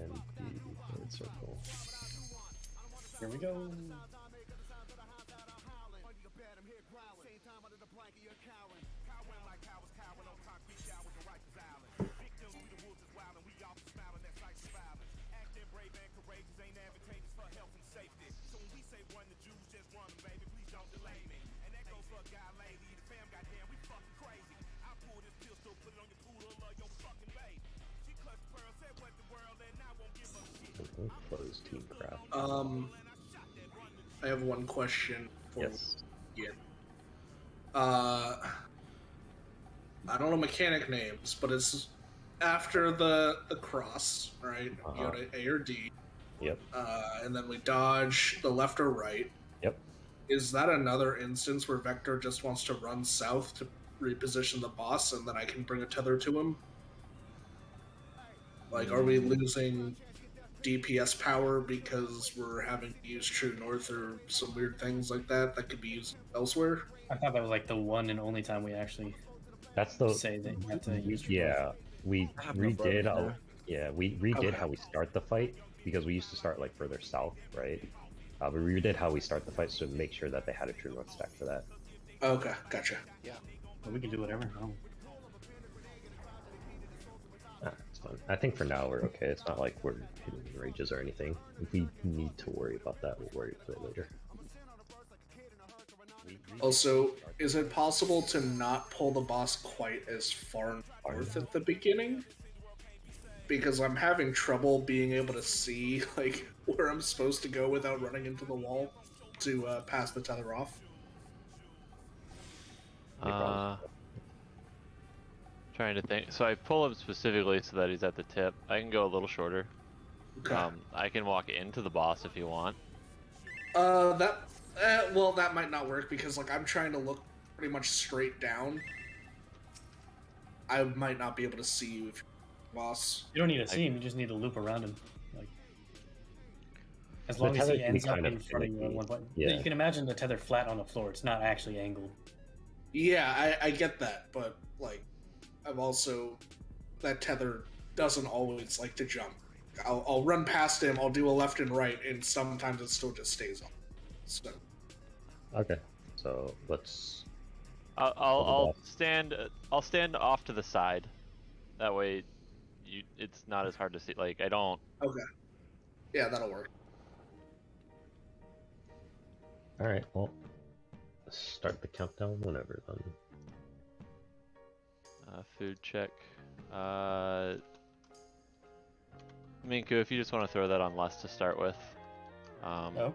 and the third circle. Here we go. Close team craft. I have one question for Yes. you. I don't know mechanic names, but it's after the cross, right? You go to A or D. Yep. And then we dodge the left or right. Yep. Is that another instance where Vector just wants to run south to reposition the boss and then I can bring a tether to him? Like, are we losing DPS power because we're having to use True North or some weird things like that that could be used elsewhere? I thought that was like the one and only time we actually That's the say that you have to use True yeah. We redid we redid Okay. how we start the fight because we used to start like further south, right? But we redid how we start the fight to make sure that they had a True North stack for that. Okay, gotcha. Yeah. But we can do whatever. Oh. It's fun. I think for now we're okay. It's not like we're hitting rages or anything. If we need to worry about that, we'll worry about it later. Also, is it possible to not pull the boss quite as far north at the beginning? Because I'm having trouble being able to see like where I'm supposed to go without running into the wall to pass the tether off. Trying to think. So I pull him specifically so that he's at the tip. I can go a little shorter. Okay. I can walk into the boss if you want. Well, that might not work because like I'm trying to look pretty much straight down. I might not be able to see you if you're the boss. You don't need to see him. You just need to loop around him. Like, as The long as tether he can be ends up kind in of front of you on finicky. one button. Yeah. You can imagine the tether flat on the floor. It's not actually angled. Yeah, I get that, but like I've also that tether doesn't always like to jump. I'll run past him, I'll do a left and right, and sometimes it still just stays on. So Okay, so let's. I'll stand. I'll stand off to the side. That way, it's not as hard to see. Like I don't. okay, yeah, that'll work. All right. Well, start the countdown whenever then. Food check. Minku, if you just want to throw that on less to start with. Oh.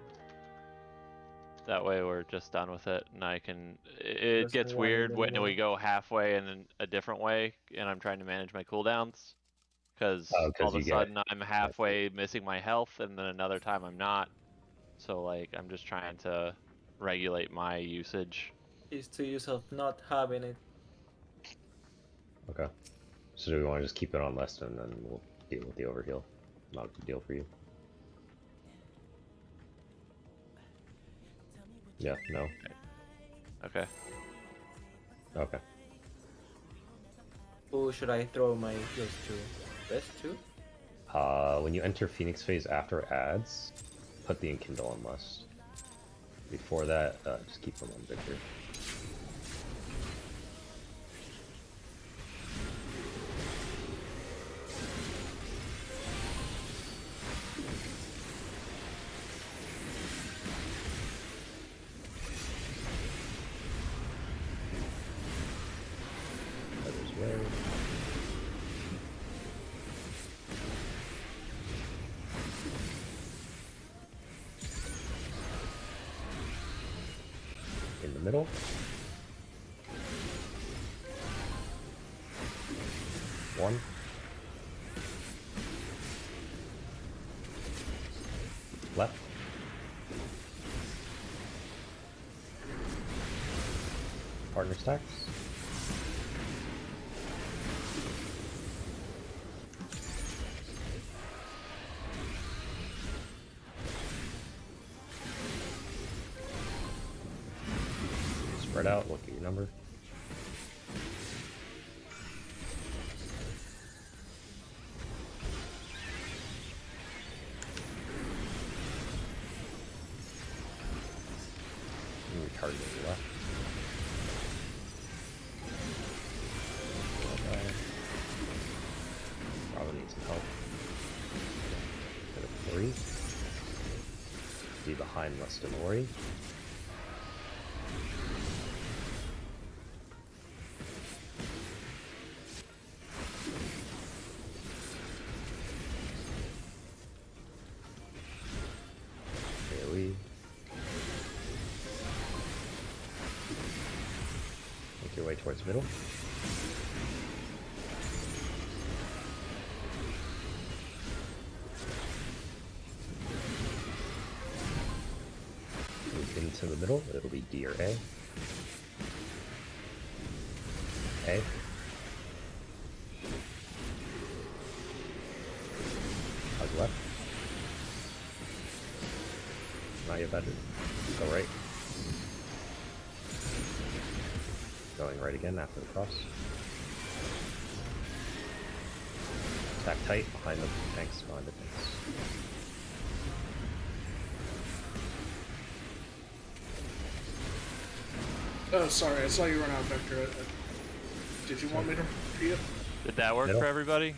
That way we're just done with it, and I can. It Just gets one weird and when then we go halfway and then a different way, and I'm trying to manage my cooldowns. Because Oh, 'cause all of a you get- sudden I'm halfway missing my health, and then another time I'm not. So like I'm just trying to regulate my usage. Is to use of not having it. Okay. So do we want to just keep it on less and then we'll deal with the overheal? Not a big deal for you. Yeah. No. Okay. Okay. Who should I throw my heals to? Best two? When you enter Phoenix phase after ads, put the Enkindle on less. Before that, just keep them on Victor. Feathers way. In the middle. One. Left. Partner stacks. Spread out, look at your number. targeting left. Probably need some help. Hit a 3. Be behind Lust and Ori. AoE. Make your way towards middle. Move into the middle, it'll be D or A. A. Hug left. Not yet better. Go right. Going right again after the cross. Attack tight behind the tanks, behind the tanks. Oh, sorry, I saw you run out of vector. Did you want me to repeat it? Did that work Middle. for everybody?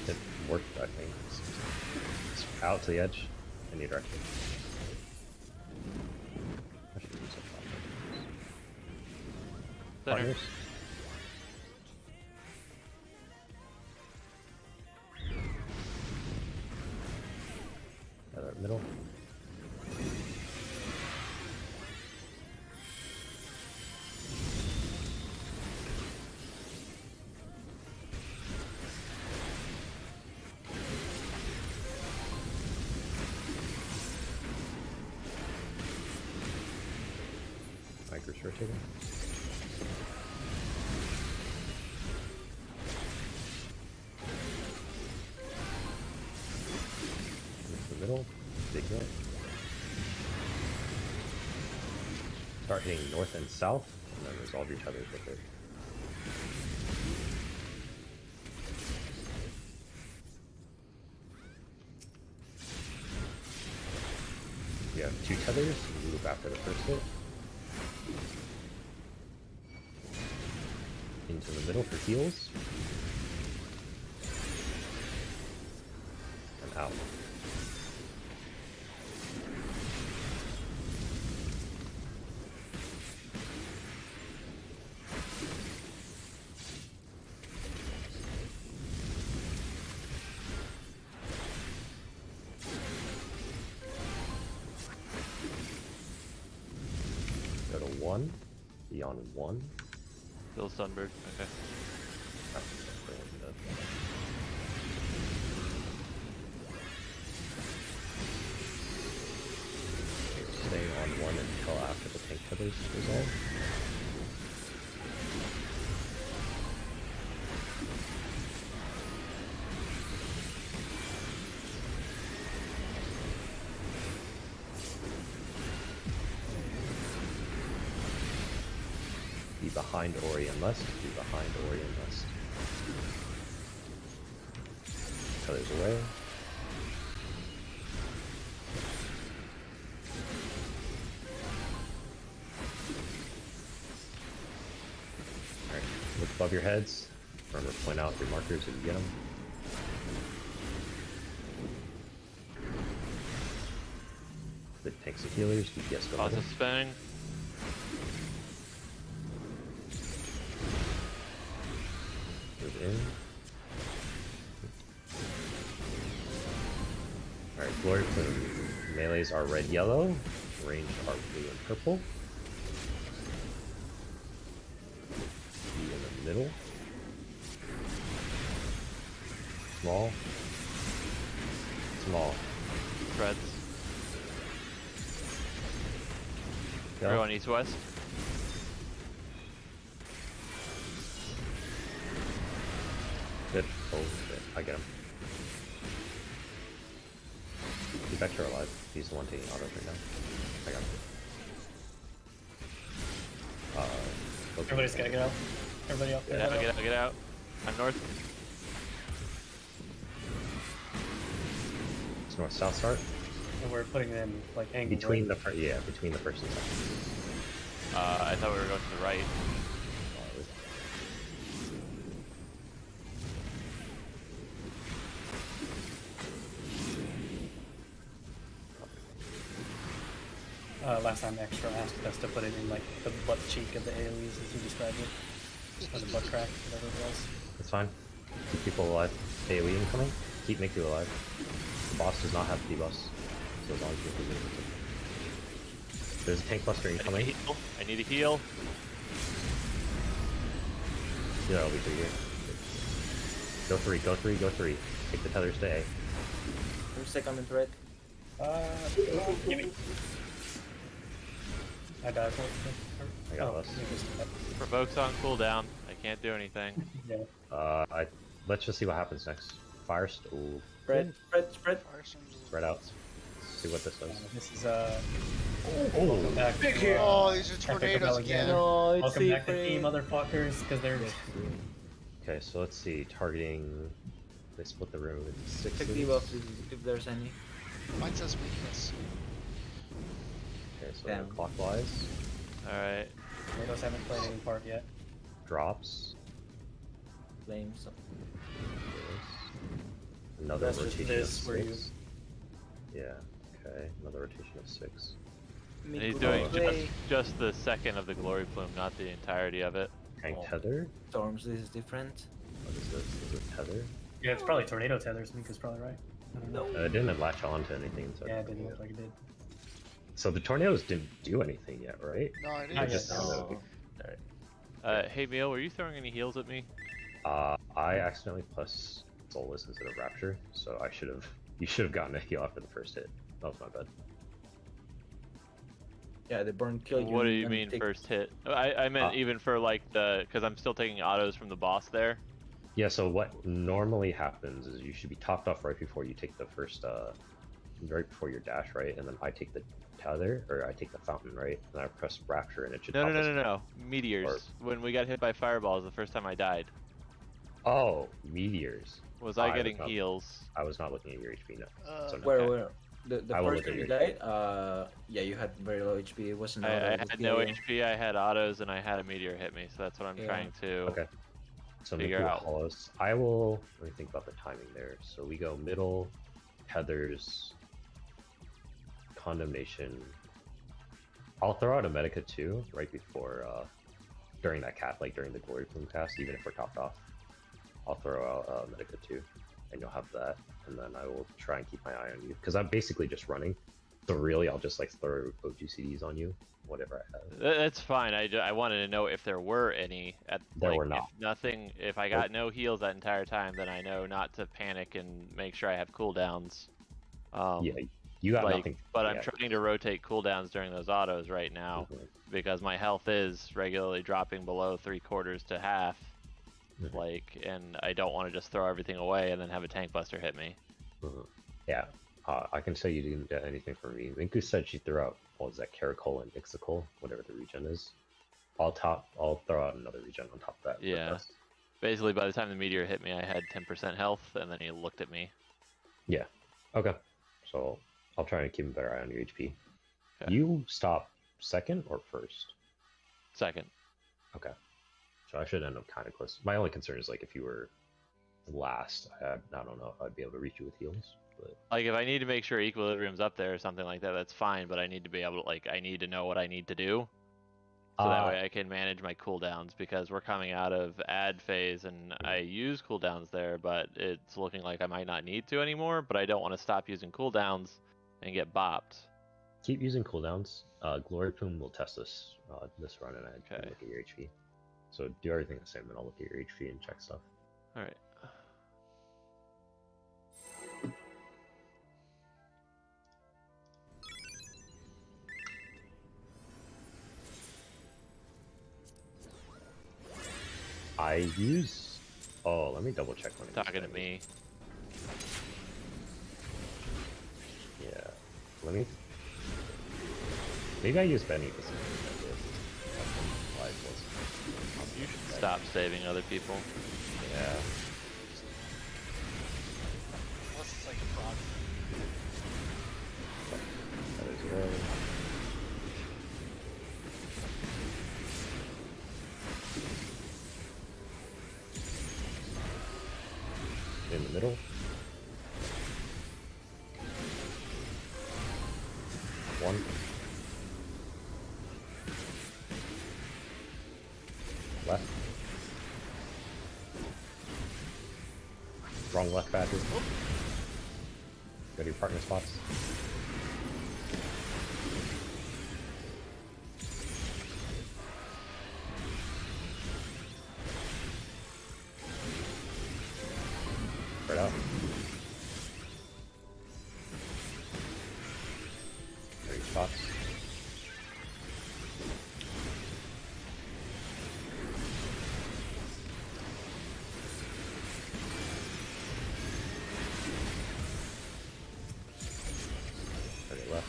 It worked, I think. It's out to the edge. In your direction. I should use a Center. Partners. Another middle. Micro rotating. Into the middle. Big hit. Start hitting north and south, and then resolve each other's with it. You have 2 tethers, you move after the first hit. Into the middle for heals. And out. Go to 1. Be on 1. Still Sunbird. Okay. Stay on 1 until after the tank feathers resolve. Be behind Ori and Lust. Be behind Ori and Lust. Colors away. Alright, look above your heads. Remember, point out your markers if you get them. The tanks and healers, DPS go Pause middle. the spinning. Move in. Alright, Glory Plume. Melees are red, yellow. Range are blue and purple. Be in the middle. Small. Small. Threads. Go. Everyone east-west. Good. Oh, shit. I get him. Keep Vector alive. He's the one taking autos right now. I got him. Okay. Everybody's gotta get out. Everybody up. Get out, get out, get out. I'm north. It's north-south start. And we're putting them like angles. Between the between the first and second. I thought we were going to the right. Last time Extra asked us to put it in like the butt cheek of the AoEs as you described it. Or the butt crack, whatever it was. It's fine. Keep people alive. AoE incoming. Keep Miku alive. The boss does not have debuffs. So as long as Miku's in it. There's a tank buster incoming. I need a heal. Yeah, I'll be through here. Go 3, go 3, go 3. Take the tethers to A. I'm sick, I'm in red. Gimme. I died for it. I got us. Provoke's on cooldown. I can't do anything. Yeah. Let's just see what happens next. Fire Ooh. Spread. Spread out. See what this does. This is Oh, back Big to, hit. Oh, these are Epic tornadoes Rebel again. No, it's Welcome back to secret. team, motherfuckers, because they're okay, so let's see. Targeting. They split the room into 6. Check debuffs if there's any. Mine says weakness. Okay, so Damn. clockwise. Alright. Tornadoes haven't played any part yet. Drops. Flames. Another That's just rotation of this where you- 6. Yeah, okay. Another rotation of 6. And he's doing just the second of the glory plume, not the entirety of it. Tank Oh. tether. Storms, this is different. What is this? Is it tether? Yeah, it's probably tornado tethers. Mika's probably right. I don't know. It didn't latch on to anything. So Yeah, it didn't look like it did. So the tornadoes didn't do anything yet, right? No, I Not didn't. yet. Oh. Hey Meal, were you throwing any heals at me? I accidentally plus Soulless instead of Rapture, so I should have. You should have gotten a heal after the first hit. That was my bad. Yeah, the burn kill you. What do you and mean take- first hit? I meant even for like because I'm still taking autos from the boss there. Yeah. So what normally happens is you should be topped off right before you take the first, right before your dash, right, and then I take the tether or I take the fountain, right, and I press Rapture and it should. No, top us. no. Meteors. When we got hit by fireballs the first time I died. Oh, meteors. Was I was getting not- heals? I was not looking at your HP. No. So no. Where? The I will first look time at you your died, yeah, you had very low HP. It wasn't. I auto, it was had no healing. HP, I had autos, and I had a meteor hit me, so that's what I'm Yeah. trying to Okay. So figure Miku out. Hollows. I will. Let me think about the timing there. So we go middle, tethers, condemnation. I'll throw out a Medica too, right before, during that cast, like during the Glory Plume cast, even if we're topped off. I'll throw out Medica too, and you'll have that, and then I will try and keep my eye on you, because I'm basically just running. So really, I'll just like throw OGCDs on you, whatever I have. That's fine. I wanted to know if there were any. There like, were not. If nothing. If I got no heals that entire time, then I know not to panic and make sure I have cooldowns. Yeah, you got like, nothing. but I'm yeah. trying to rotate cooldowns during those autos right now Mhm. because my health is regularly dropping below 3/4 to half. Mhm. Like, and I don't want to just throw everything away and then have a tank buster hit me. Mhm. Yeah, I can say you didn't get anything from me. Minku said she threw out, what was that, Caracol and Ixicol, whatever the regen is. I'll throw out another regen on top of that. but Yeah. that's- Basically, by the time the meteor hit me, I had 10% health, and then he looked at me. Yeah. Okay. So I'll try and keep a better eye on your HP. Okay. You stop second or first? Second. Okay. So I should end up kind of close. My only concern is like if you were last, I don't know if I'd be able to reach you with heals. But Like, if I need to make sure equilibrium's up there or something like that, that's fine, but I need to be able to, like, I need to know what I need to do. So that way I can manage my cooldowns, because we're coming out of ad phase and I use cooldowns there, but it's looking like I might not need to anymore, but I don't want to stop using cooldowns and get bopped. keep using cooldowns. Glory Plume will test this run, and I can Okay. look at your HP. So do everything the same, and I'll look at your HP and check stuff. Alright. I use. Oh, let me double check when Talking to me. Yeah. Let me. Maybe I use Benny this time. I did. Why it was. You should stop saving other people. Yeah. Unless it's like a frog. That is right. One. Left. Wrong left badger. Go to your partner spots. Spread out. Go to your spots. Left.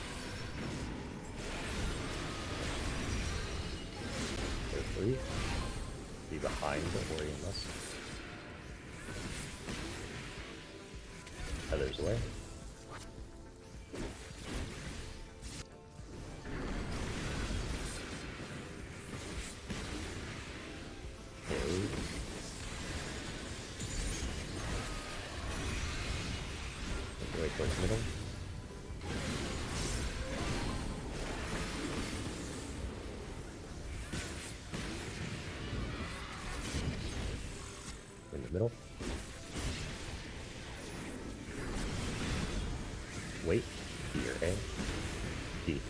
Go 3. Be behind, don't worry unless. Others away. Okay. Make your way towards the middle. In the middle. Wait. D or A. D.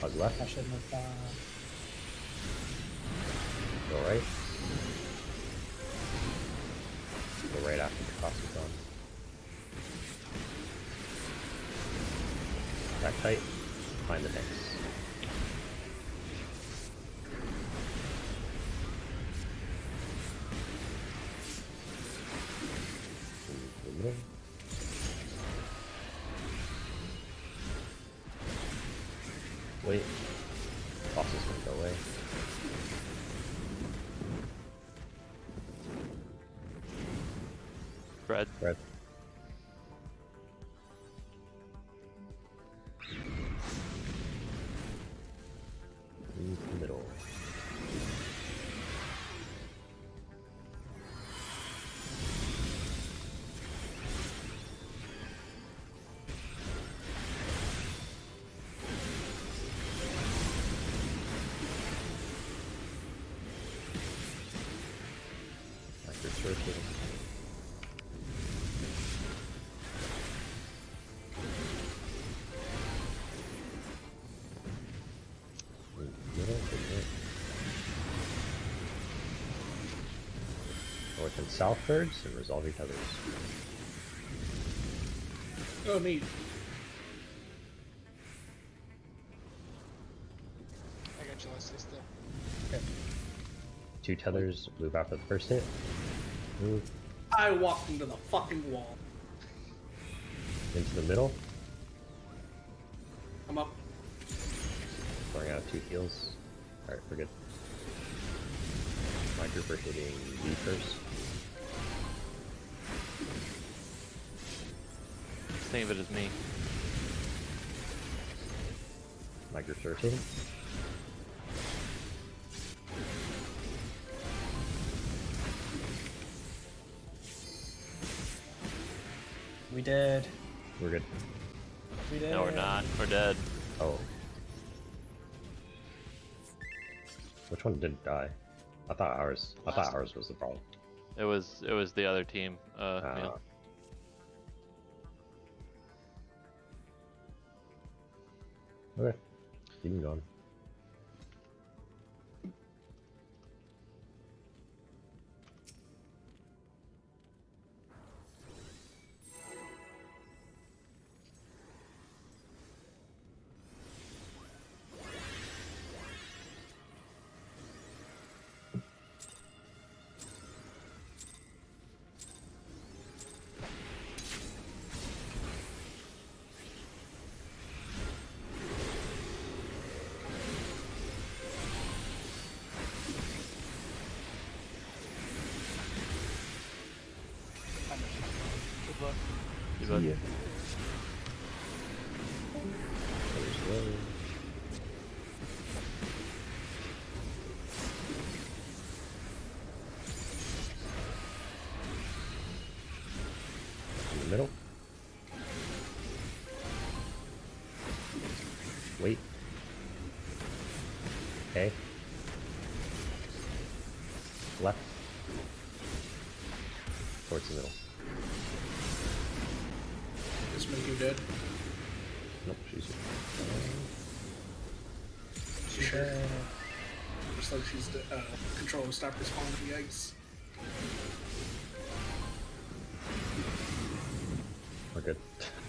Hug left. I shouldn't have. Go right. Go right after the cross is done. Back tight. Find the next. Wait. Boss is gonna go away. Red. Red. In the middle. Circle. North and south birds and resolve each other's. Oh, neat. I got you, let's stay still. Okay. 2 tethers, move after the first hit. Move I walked into the fucking wall. into the middle. I'm up. Throwing out 2 heals. Alright, we're good. My group are hitting B first. Just think of it as me. My group's rotating. We did. We're good. We did. No, we're not. We're dead. Oh. Which one didn't die? I thought ours was the problem. It was the other team. Neil. Okay. Keep him going. Good luck. You good? Yeah. There's low. In the middle. Okay. Left. Towards the middle. Is Minky dead? Nope, she's You sure? Looks like she's dead. Controller stopped responding to the ice. We're good.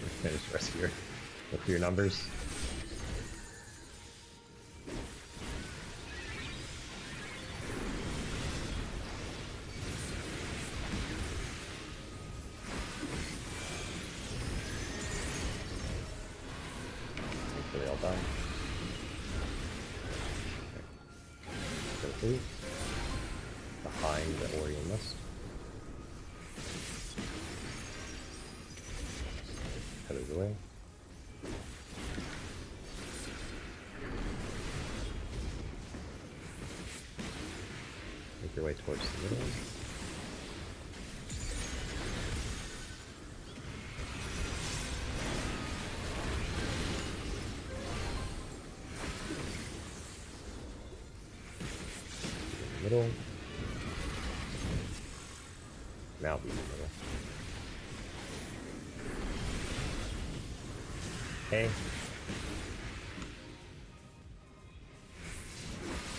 We're finished rescue her. Look for your numbers. Hopefully they all die. Go through. Behind the Orion list. Headed away. Make your way towards the middle. Middle. Now be in the middle. Okay.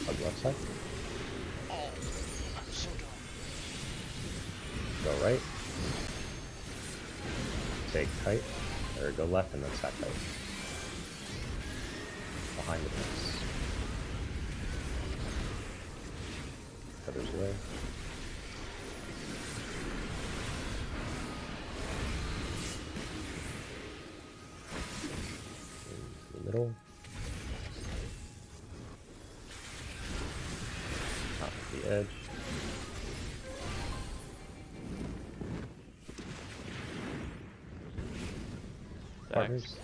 On the left side. Oh, I'm so dumb. Go right. Take tight. Or go left and then stack tight. Behind the fence. Feathers away. In the middle. Top of the edge. Partners.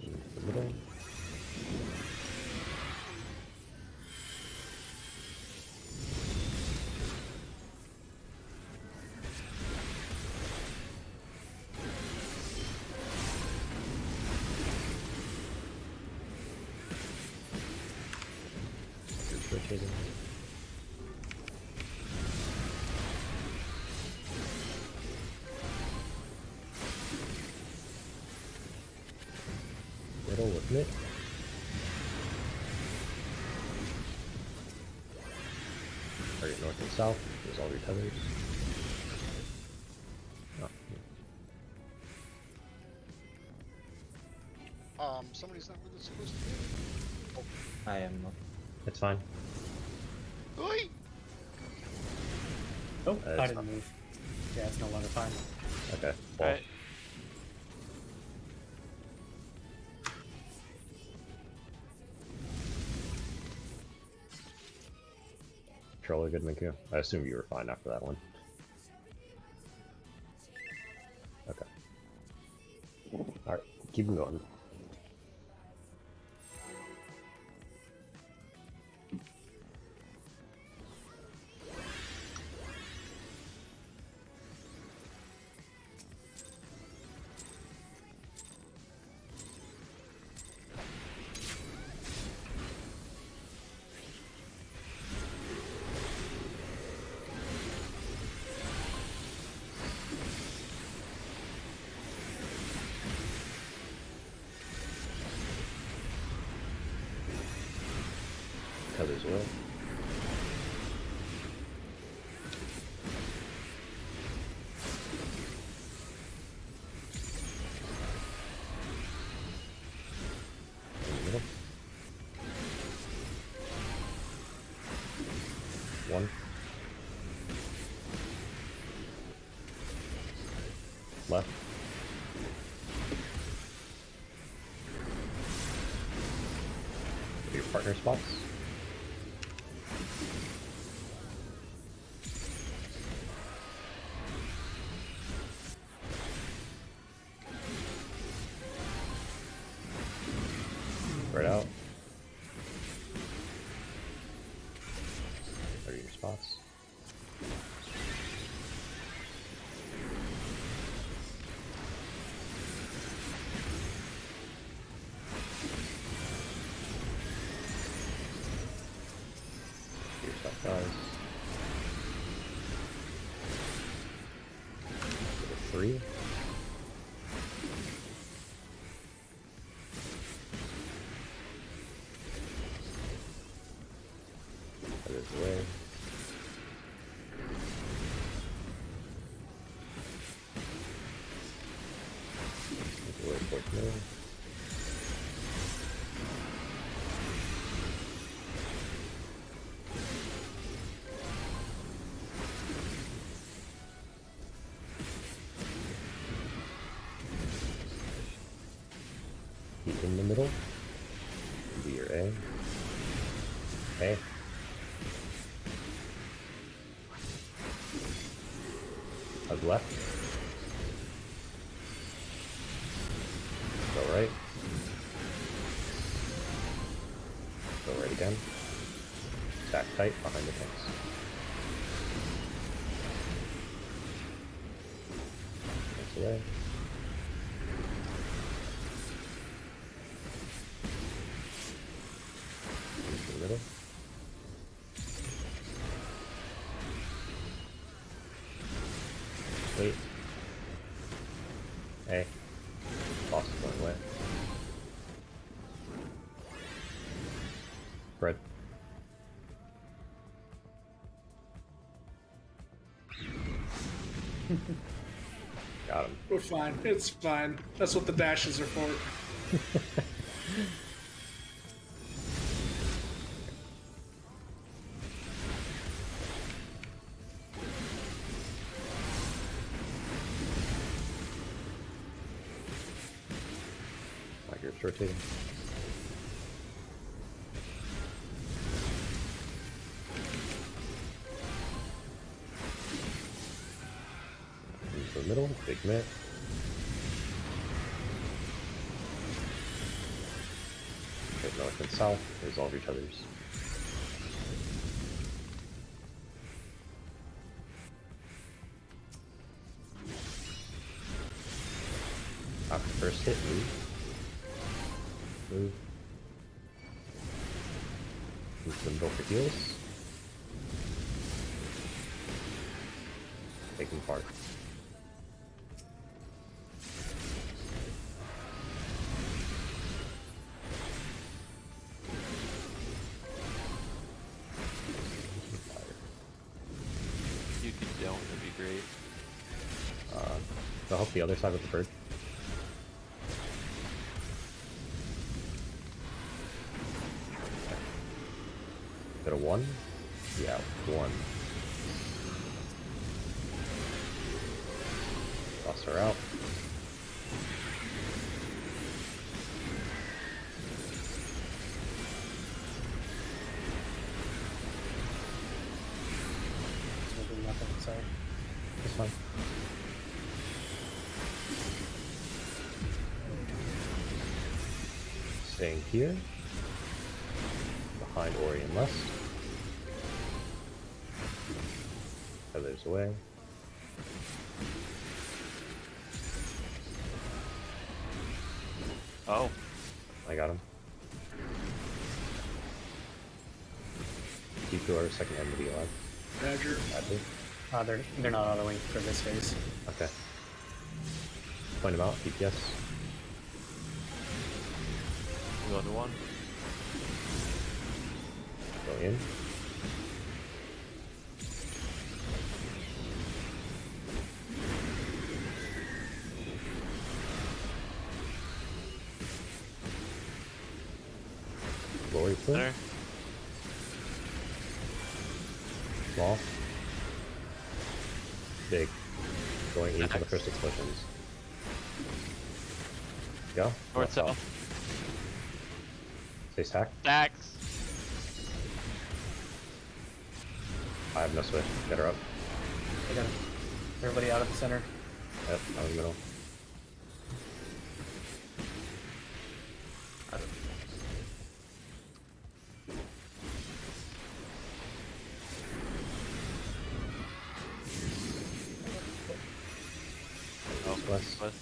In the middle. Just rotating. Middle with Mitt. Target north and south. There's all your tethers. Oh, Somebody's not where they're supposed to be. I am not. it's fine. Oi! Oh, I it's didn't not- move. Yeah, it's no longer fine. Okay. Well, Alright. Controller good, Minku. I assume you were fine after that one. Okay. Alright, keep them going. Tethers away. In the middle. One. Left. Your partner spots. Spread out. There are your spots. size. Get a 3. That is away. Away towards middle. In the middle, do your A. A. Hug left. Go right. Go right again. Stack tight behind the tanks. That's away. Into the middle. Wait. Hey. Boss is going away. Bread. Got him. We're fine. It's fine. That's what the dashes are for. Like you're rotating. Into the middle, big mitt. Hit north and south, resolve each other's. After first hit, move. Move. Move to the middle for heals. Taking part. If you could don't, that'd be great. I'll help the other side with the bird. Got a 1? Yeah, 1. Toss her out. We'll do nothing, sorry. That's fine. Staying here. Behind Ori and Lust. Feathers away. Oh, I got him. Keep your second enemy alive. Badger. Badly. They're not autoing for this phase. Okay. Point him out, DPS. go to 1. Go in. Glory flip. Center. Small. Big. Going into the first explosions. Go. North south. Stay stacked. Stacks. I have no switch. Get her up. I got everybody out of the center. Yep, out of the middle. Oh, West. west.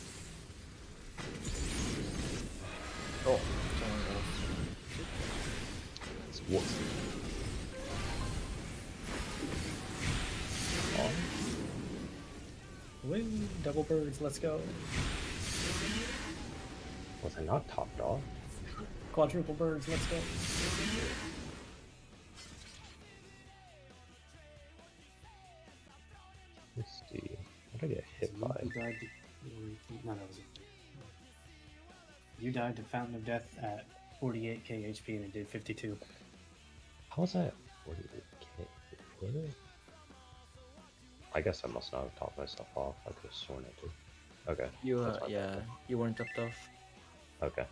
Oh, someone else. What? Win! Double birds, let's go. Was I not topped off? Quadruple birds, let's go. Let's see. What did I get hit by? You died to, no, that was it. You died to Fountain of Death at 48k HP and it did 52. How was that? 48k? Really? I guess I must not have topped myself off. I could have sworn I did. Okay. You that's my yeah, bad. you weren't topped off. Okay.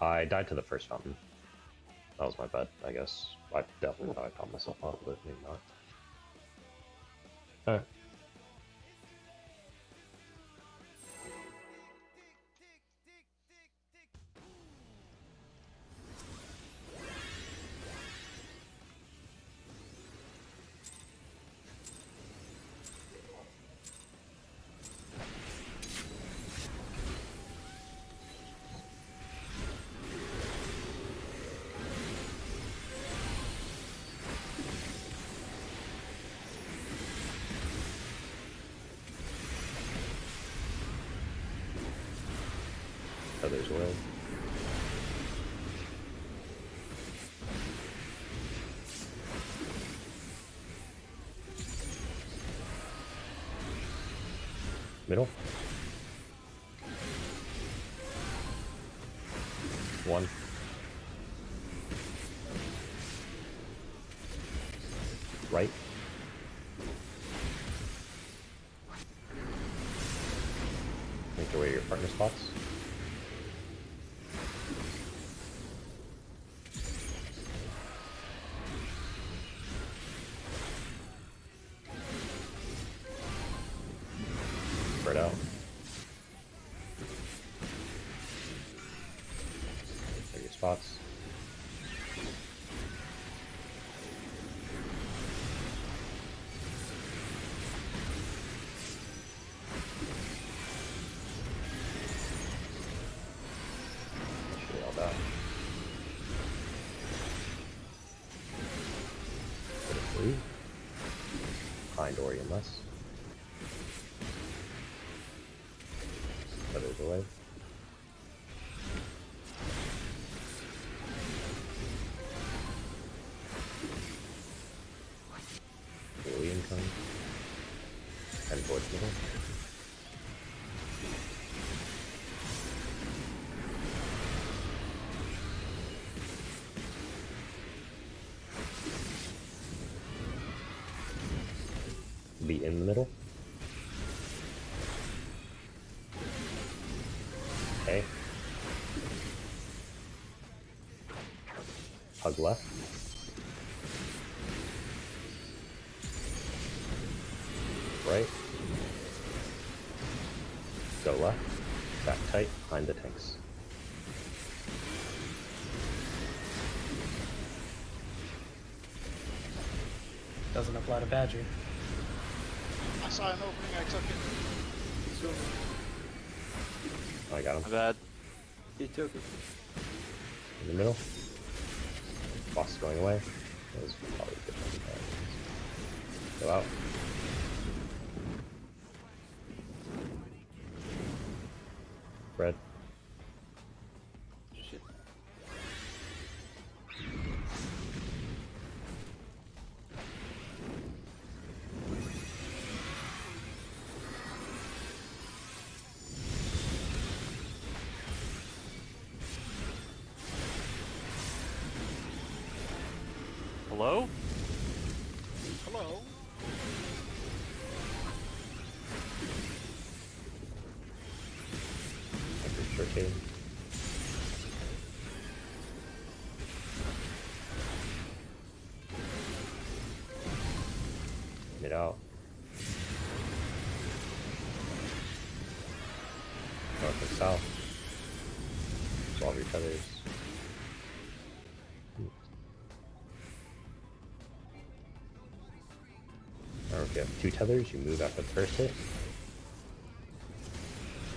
I died to the first fountain. That was my bad, I guess. I definitely thought I topped myself off, but maybe not. Alright. Others will. Middle. One. Right. Make your way to your partner spots. Spread out. Take your spots. Shoot all that. Put it free. Behind Orientless. Others away. Alien come. And towards middle. Be in the middle. Okay. Hug left. Right. Go left. Back tight behind the tanks. Doesn't apply to Badger. I saw an opening, I took it. I got him. My bad. You took it. In the middle. Boss is going away. That was probably good. Go out. Red. Shit. Hello? Hello? Rotating. Get out. North and south. Solve your tethers. Or if you have two tethers, you move after the first hit.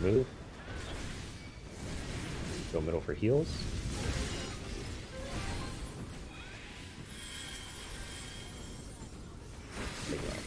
Move. Go middle for heals. Take it out.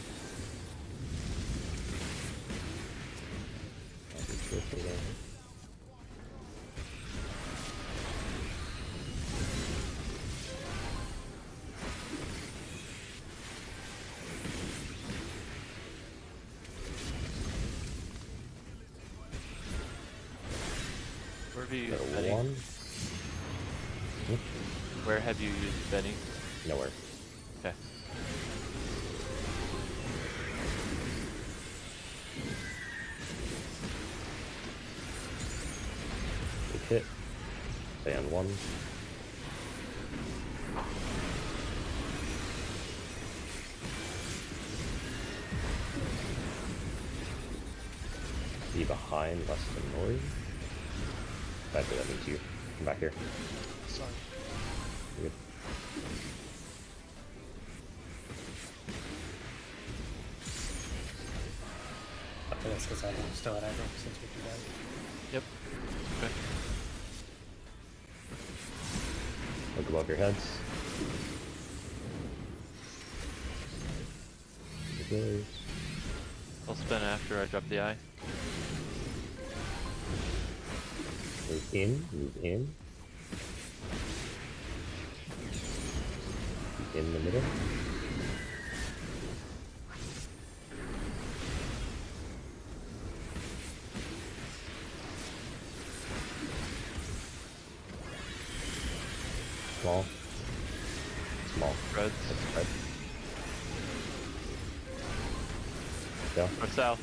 you used Another Benny? one. Where have you used Benny? Nowhere. Okay. Big hit. Ban one. Be behind, less annoying. Actually, that means you. Come back here. Sorry. You're good. I think that's because I'm still at aggro since we do that. Yep. Okay. Look above your heads. There it goes. I'll spin after I drop the eye. Move in, move in. In the middle. Small. Small. Reds. That's red. Go. Or south.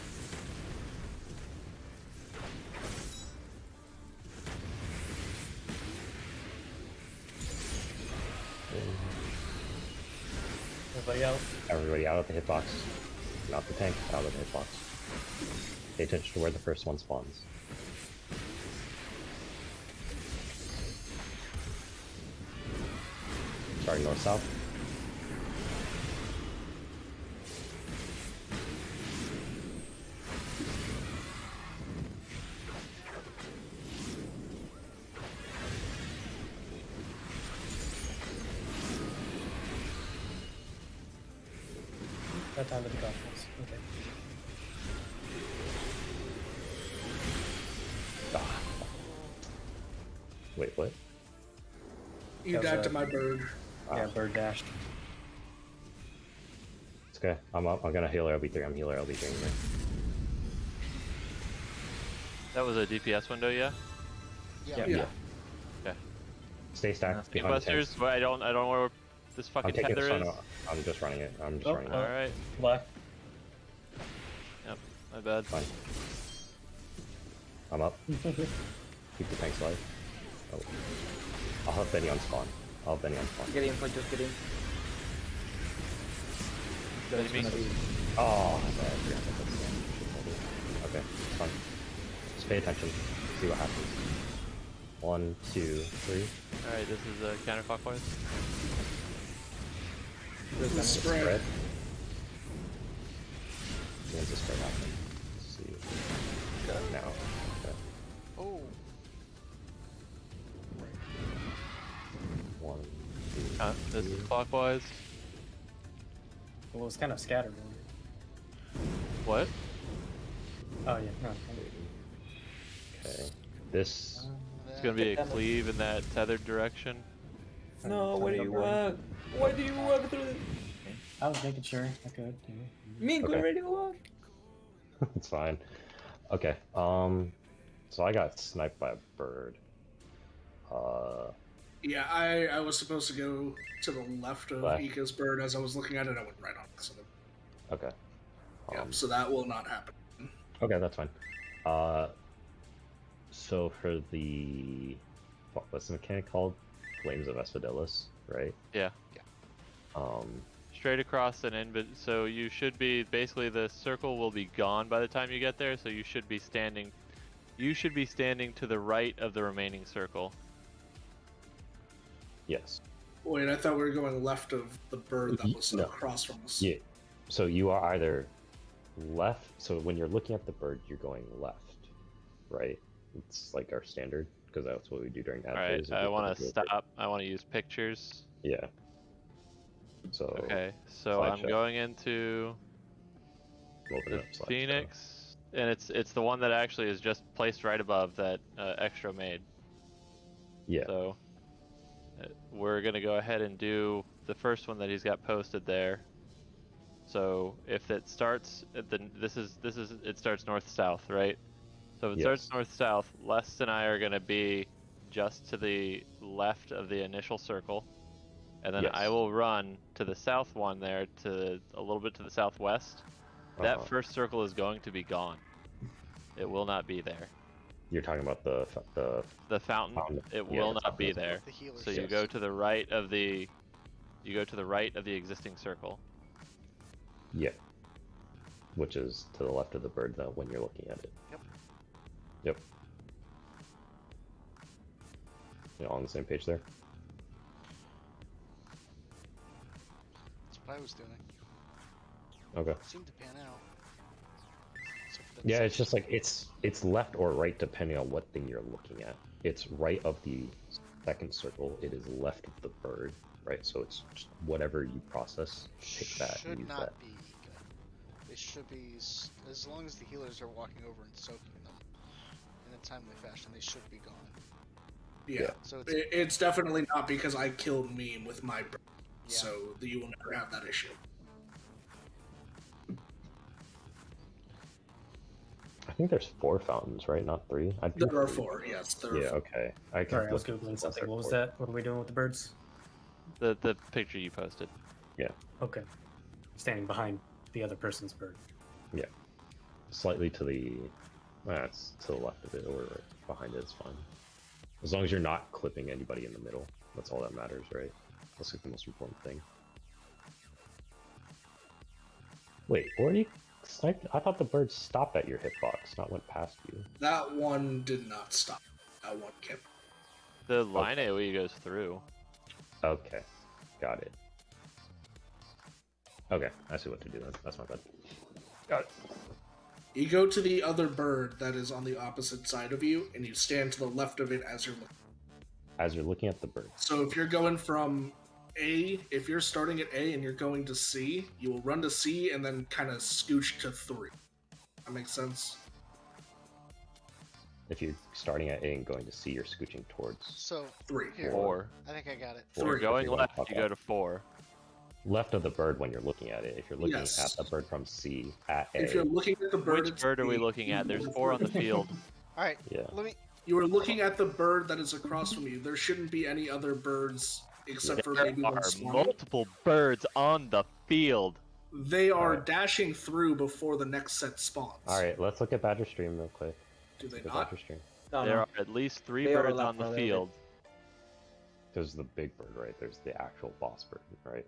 Everybody out. Everybody out of the hitbox. Not the tank, out of the hitbox. Pay attention to where the first one spawns. Starting north-south. That time of the conference. Okay. Ah. Wait, what? You That was, died to my bird. Yeah, bird dashed. It's okay. I'm up. I'm gonna healer LB3. I'm healer LB3 anyway. That was a DPS window, yeah? Yeah. Yeah. Okay. Stay stacked Game behind the tanks. Busters, but I don't know where this I'm fucking taking tether stun is. out. I'm just running it. I'm just Oh, running it. Alright. Black. Yep. My bad. Fine. I'm up. Keep the tanks alive. Oh. I'll have Benny on spawn. I'll have Benny on spawn. Get in, just get in. There's Enemy. gonna be... Oh, I forgot that that's the okay, it's fine. Just pay attention. See what happens. 1, 2, 3. Alright, this is counterclockwise. There's The gonna spread. Spread. When's the spread happen? Let's see. Now. Okay. Oh. 1, 2, This is 3. clockwise. Well, it's kind of scattered. What? Oh yeah. No. Okay. This. It's gonna be a cleave in that tethered direction. No, where do you walk? Why do you walk through the... I was making sure I could. You know. Me, Okay. go ready to walk. It's fine. Okay. So I got sniped by a bird. Yeah, I was supposed to go to the left of Left. Ika's bird. As I was looking at it, I went right on accident. Okay. Yeah, so that will not happen. Okay, that's fine. So for the what's the mechanic called? Flames of Asphodelos, right? Yeah. Straight across and in, but so you should be basically the circle will be gone by the time you get there. So you should be standing. You should be standing to the right of the remaining circle. Yes. Wait, I thought we were going left of the bird that was No. across from us. Yeah. So you are either left. So when you're looking at the bird, you're going left, right? It's like our standard because that's what we do during that All right. phase. I want to stop. I want to use pictures. Yeah. So Okay. So I'm slideshow. going into Open the up slideshow. Phoenix, and it's the one that actually is just placed right above that extra made. Yeah. So we're gonna go ahead and do the first one that he's got posted there. So if it starts, it starts north south, right? So if it Yes. starts north-south, Les and I are going to be just to the left of the initial circle. And then Yes. I will run to the south one there, to a little bit to the southwest. That first circle is going to be gone. It will not be there. You're talking about the fountain. fountain. It Yeah, will the not be fountain. there. The healer. So you go to the right of the existing circle. Yeah. Which is to the left of the bird, though, when you're looking at it. Yep. Yep. You all on the same page there? That's what I was doing. Okay. It seemed to pan out. Except for the Yeah, it's just like it's left or right depending on what thing you're looking at. It's right of the second circle. It is left of the bird, right? So it's just whatever you process, pick that and should use not that. be good. It should be, as long as the healers are walking over and soaking them in a timely fashion, they should be gone. Yeah. So It's definitely not because I killed Meme with my bird, Yeah. so you will never have that issue. I think there's 4 fountains, right? Not 3. I think There are 3. 4, yes. There are Yeah. 4. Okay. I can Sorry, I was look googling once something. they're What was 4. that? What are we doing with the birds? The picture you posted. Okay, standing behind the other person's bird. Yeah. Slightly to the, it's to the left of it or right behind it. It's fine. As long as you're not clipping anybody in the middle, that's all that matters, right? That's like the most important thing. Wait, where do you snipe? I thought the bird stopped at your hitbox, not went past you. That one did not stop. That one kept. The line AoE goes through. Okay, got it. Okay, I see what to do then. That's my bad. Got it. You go to the other bird that is on the opposite side of you, and you stand to the left of it as you're looking. As you're looking at the bird. So if you're going from A, if you're starting at A and you're going to C, you will run to C and then kind of scooch to 3. That makes sense? If you're starting at A and going to C, you're scooching towards 3. Here. 4. I think I got it. If you're 3. going You're left, going you go to 4. left of the bird when you're looking at it. If you're looking Yes. at the bird from C at A. If you're looking at the bird, Which at bird are we C, looking at? There's 4 on the field. All right. Yeah. Let me. You are looking at the bird that is across from you. There shouldn't be any other birds except for There maybe are one swan. multiple birds on the field. They are Alright. dashing through before the next set spawns. Alright, let's look at Badger Stream real quick. Do they Look at not? Badger Stream. No, There no. are at least 3 They birds overlap on the one another. field. There's the big bird, right? There's the actual boss bird, right?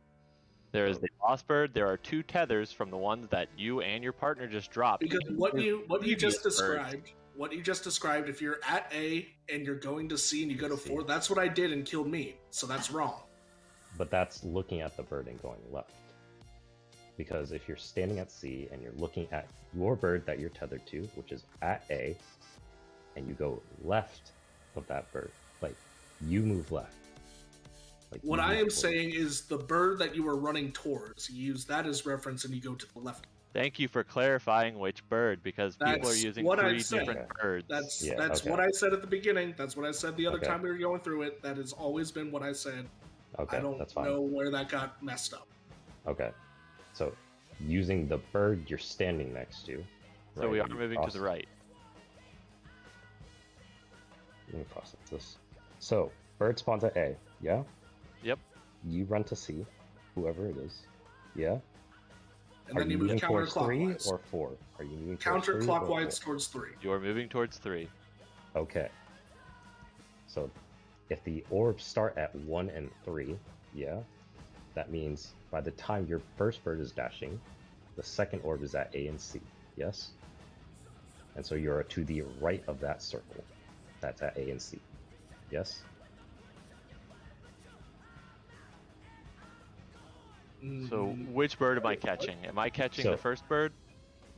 There is the boss bird. There are 2 tethers from the ones that you and your partner just dropped. Because what you Previous just described, if you're at A and you're going to C and you go to 4, that's what I did and killed me. So that's wrong. But that's looking at the bird and going left. Because if you're standing at C and you're looking at your bird that you're tethered to, which is at A, and you go left of that bird, like you move left. Like What you I move am forward. saying is the bird that you are running towards, you use that as reference and you go to the left. Thank you for clarifying which bird, because people are That's using what 3 I'm saying. different birds. That's Yeah, that's okay. what I said at the beginning. That's what I said the other Okay. time we were going through it. That has always been what I said. Okay, I don't that's fine. know where that got messed up. Okay. So using the bird you're standing next to. So we right, are you moving to cross- the right. Let me process this. So bird spawns at A, yeah? Yep. You run to C, whoever it is. Yeah? And Are then you you move moving towards 3 counterclockwise. or 4? Are you moving towards 3 or Counterclockwise 4? towards 3. You are moving towards 3. Okay. So if the orbs start at 1 and 3, yeah, that means by the time your first bird is dashing, the second orb is at A and C, yes? And so you're to the right of that circle. That's at A and C, yes? So Mm, which bird am I catching? Am I catching So- the first bird?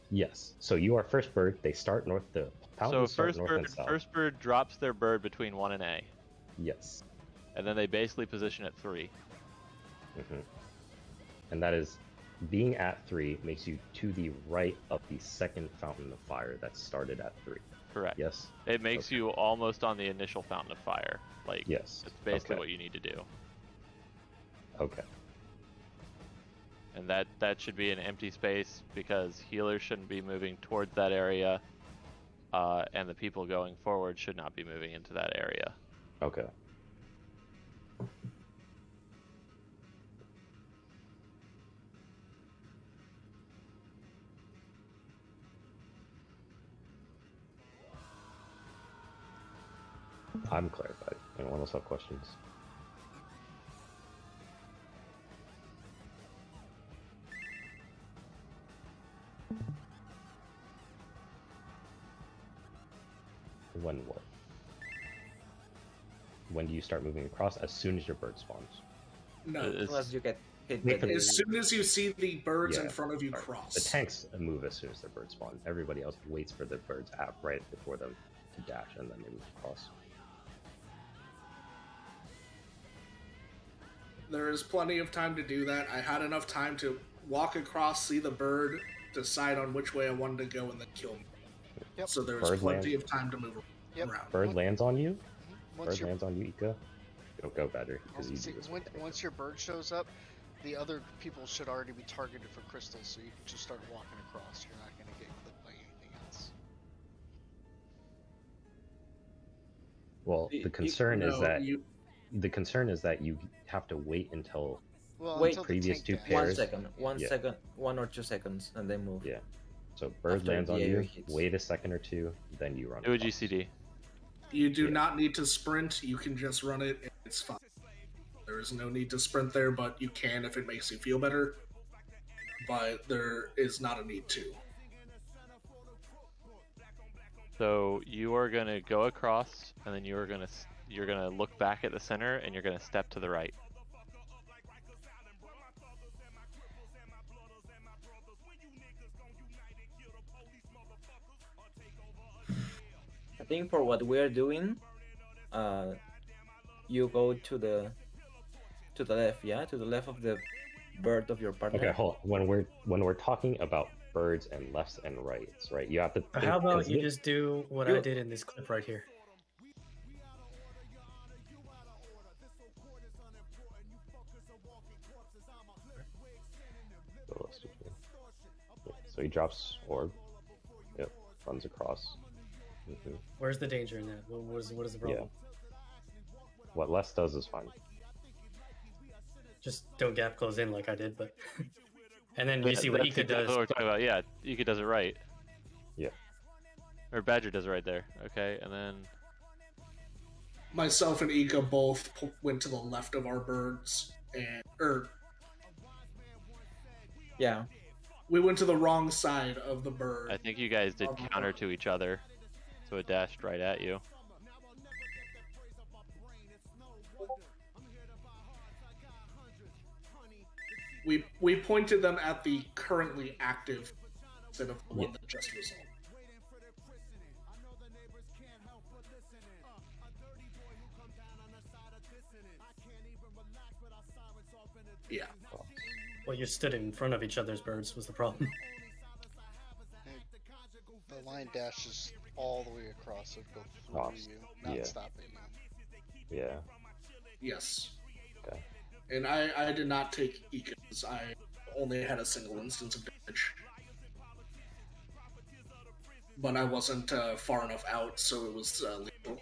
Yes. So you are first bird. They start north. The So fountains start first north bird, and south. first bird drops their bird between 1 and A, Yes. and then they basically position at 3. hmm And that is being at 3 makes you to the right of the second fountain of fire that started at 3. Correct. Yes. It makes Okay. you almost on the initial fountain of fire. Like, Yes. it's basically Okay. what you need to do. Okay. And that should be an empty space because healers shouldn't be moving towards that area. and the people going forward should not be moving into that area. Okay. I'm clarified. Anyone else have questions? When what? When do you start moving across? As soon as your bird spawns. No. Unless you get hit Wait by for the... As soon as you see the birds in Yeah, front of you sorry. cross. The tanks move as soon as their birds spawn. Everybody else waits for the birds right before them to dash, and then they move across. There is plenty of time to do that. I had enough time to walk across, see the bird, decide on which way I wanted to go, and then kill me. Yep. So there was Bird plenty lands. of time to move Yep. around. Bird lands on you. Once Bird your lands on you, Ika. Go better because you see, do this. once your bird shows up, the other people should already be targeted for crystals, so you can just start walking across. You're not going to get clipped by anything else. Well, the concern is No, that you, the concern is that you have to wait until Well, Wait, until the previous tank two dashes. 1 pairs. second, one Yeah. second, 1 or 2 seconds, and then move. yeah. So bird After lands on the you. AoE hits. Wait a second or two, then you run. Do a across. GCD. you do Yeah. not need to sprint. You can just run it, and it's fine. There is no need to sprint there, but you can if it makes you feel better. But there is not a need to. So you are gonna go across, and then you're gonna look back at the center, and you're gonna step to the right. I think for what we're doing, you go to the left, yeah, to the left of the bird of your partner. Okay, hold on. When we're talking about birds and lefts and rights, right? You have to. Think, How about 'cause you thi- just do what I did in this clip right here? Oh, that's stupid. Yeah, so he drops orb. Yep, runs across. Where's the danger in that? What is the problem? What Les does is fine. Just don't gap close in like I did, but and then you see what That's Ika exactly does. what we're talking about. Yeah, Ika does it right. Yeah. Or Badger does it right there. Okay, and then Myself and Ika both went to the left of our birds, and Yeah, we went to the wrong side of the bird. I think you guys did counter to each other, so it dashed right at you. We pointed them at the currently active instead of the one that just resolved. Yeah. Well, you stood in front of each other's birds was the problem. The line dashes all the way across, so it goes through Cross. you, not Yeah. stopping you. Yeah. Yes. Okay. And I did not take Ika's. I only had a single instance of damage. But I wasn't far enough out, so it was lethal.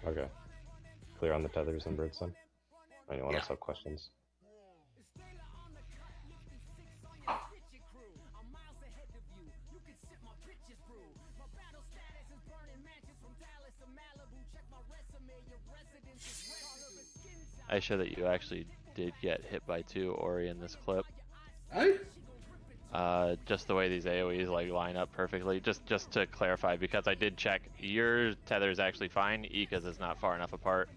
Okay. Clear on the tethers and birds then? Anyone else Yeah. have questions? I show that you actually did get hit by 2 Ori in this clip. I Just the way these AoEs like line up perfectly. Just to clarify, because I did check, your tether is actually fine. Ika's is not far enough apart.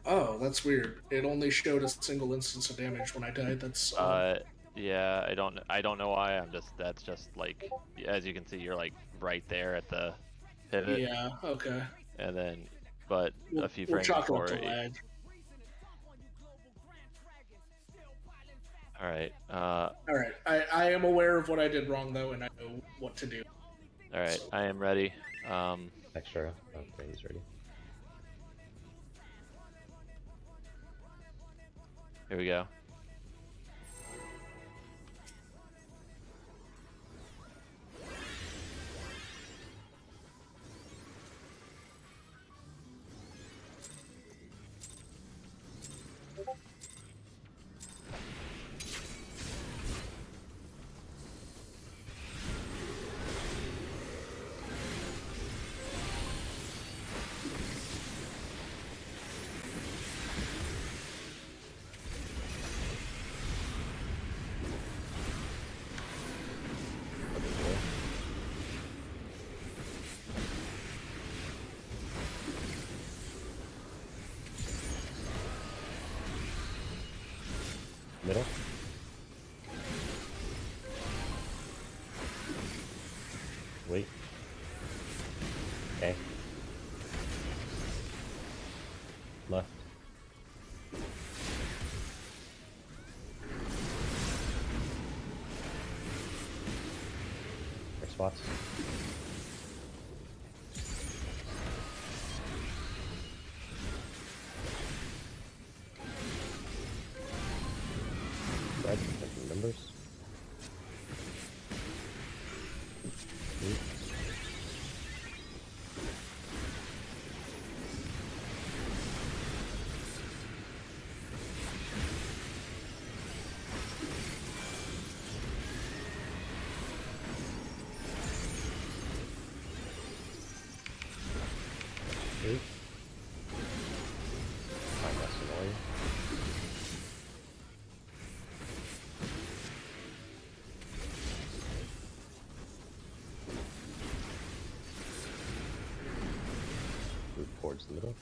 Oh, that's weird. It only showed a single instance of damage when I died. That's Yeah, I don't know why. That's just like, as you can see, you're like right there at the pivot, yeah. Okay. and then, but a few We'll frames chalk before. up the lag. All right. All right. I am aware of what I did wrong though, and I know what to do. All right. So- I am ready. Extra. Okay, he's ready. Here we go. Middle. Wait. Okay. Left. More spots. Red, checking numbers. Blue. Blue. Find less annoying. Move towards the middle.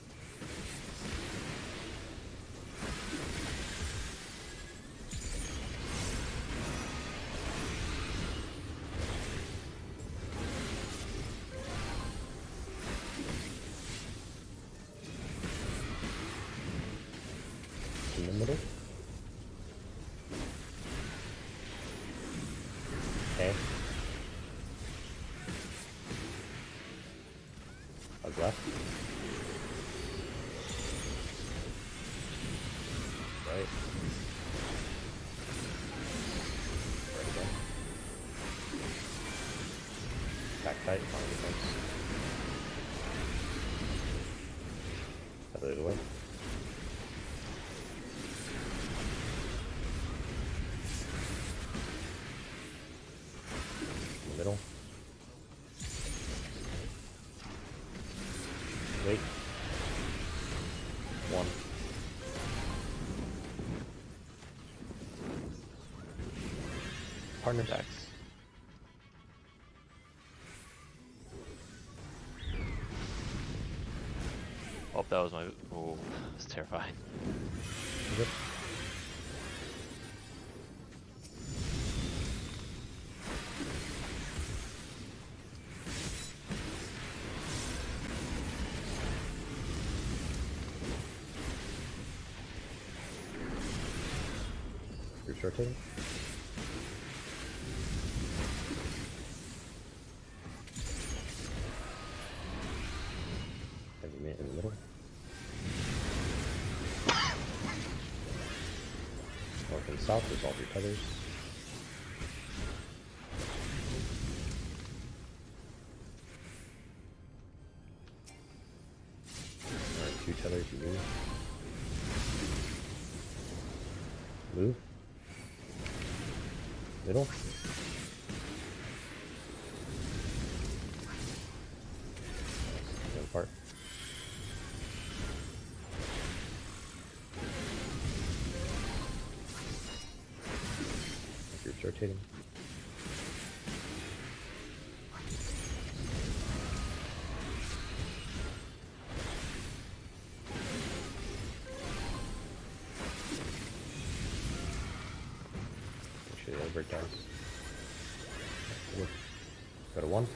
In the middle. Okay. Hug left. Right. Right again. Back tight, final defense. Out of the way. In the middle. Wait. One. Partner backs. Oh, that was my. Oh, that's terrifying. Good. You're rotating. Heavy man in the middle. North and south, resolve your tethers. Alright, 2 tethers, you move. Move. Middle. One part. Group's rotating. Make sure the other breakdowns. Go to 1.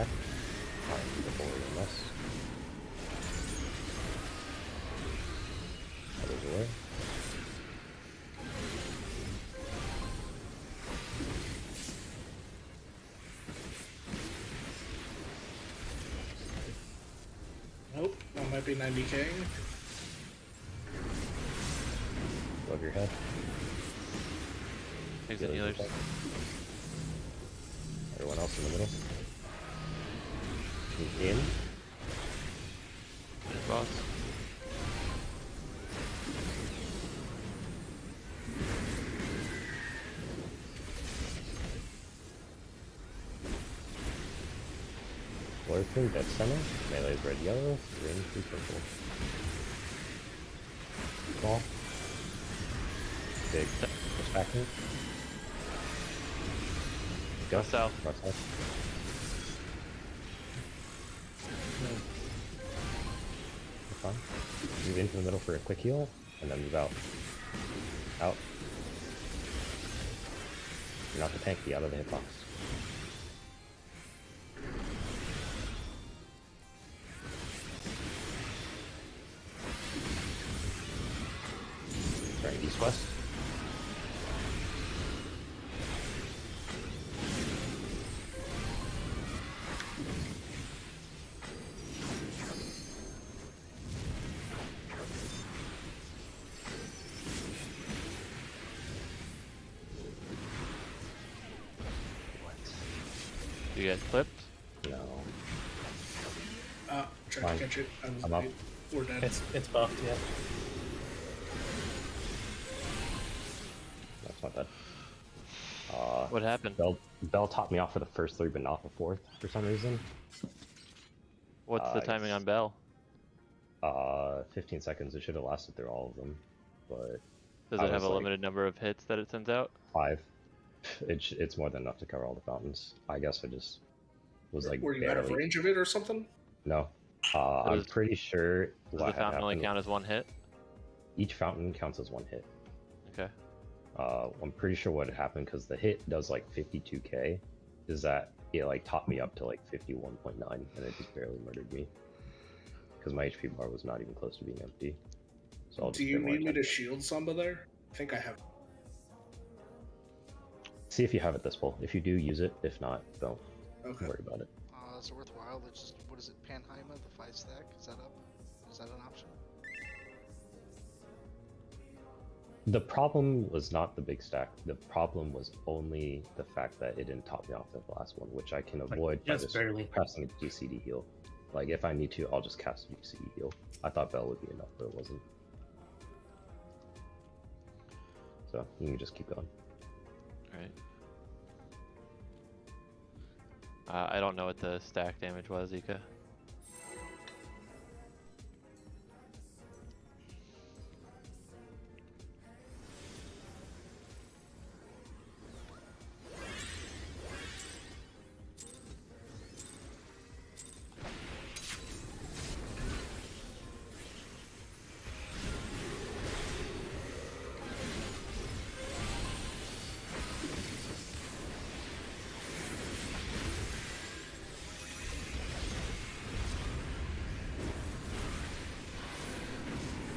attack. Fine, before we mess. Others away. Nope, that might be 90k. Above your head. Exit healers. Everyone else in the middle. Sneak in. Finish boss. Lurking, dead center. Melee's red, yellow. Green, blue, purple. Ball. Big. Push back in. Go. Go south. North south. You're fine. Move into the middle for a quick heal, and then move out. Out. You're not the tank, be out of the hitbox. Right, east-west. You guys clipped? No. Trying Fine. to catch it. I was I'm up. late. We're dead. It's buffed, yeah. That's not bad. What happened? Bell topped me off for the first 3, but not the 4th for some reason. What's the timing on Bell? 15 seconds. It should have lasted through all of them, but Does I it have was a like- limited number of hits that it sends out? 5. It's more than enough to cover all the fountains. I guess I just was like Were you out of barely. range of it or something? No. I'm Does- pretty sure Does what the had fountain only happened- count as one hit? Each fountain counts as 1 hit. Okay. I'm pretty sure what had happened, because the hit does like 52k, is that it like topped me up to like 51.9, and it just barely murdered me. Because my HP bar was not even close to being empty. So I'll Do just you get more need me to attack. shield Samba there? I think I have. See if you have it this pull. If you do, use it. If not, don't Okay. worry about it. Is it worthwhile? It's just, what is it, Panheima, the 5 stack? Is that up? Is that an option? The problem was not the big stack. The problem was only the fact that it didn't top me off at the last one, which I can avoid by just just barely. casting a GCD heal. Like, if I need to, I'll just cast a GCD heal. I thought Bell would be enough, but it wasn't. So, you can just keep going. Alright. I don't know what the stack damage was, Ika.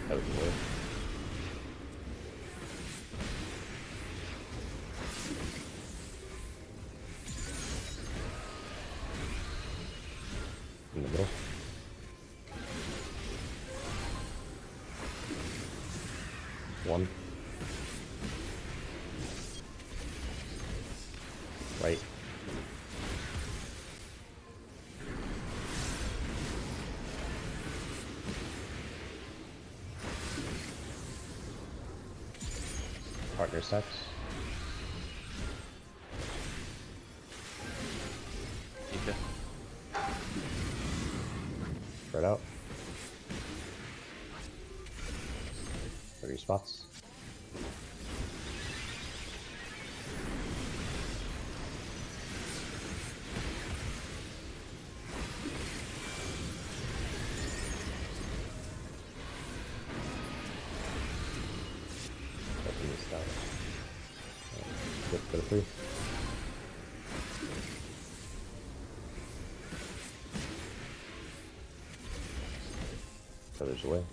That was weird. In the middle. One. Right. Partner steps. Ika. Spread out. 30 spots. Open this down. Flip for the 3. Feathers away.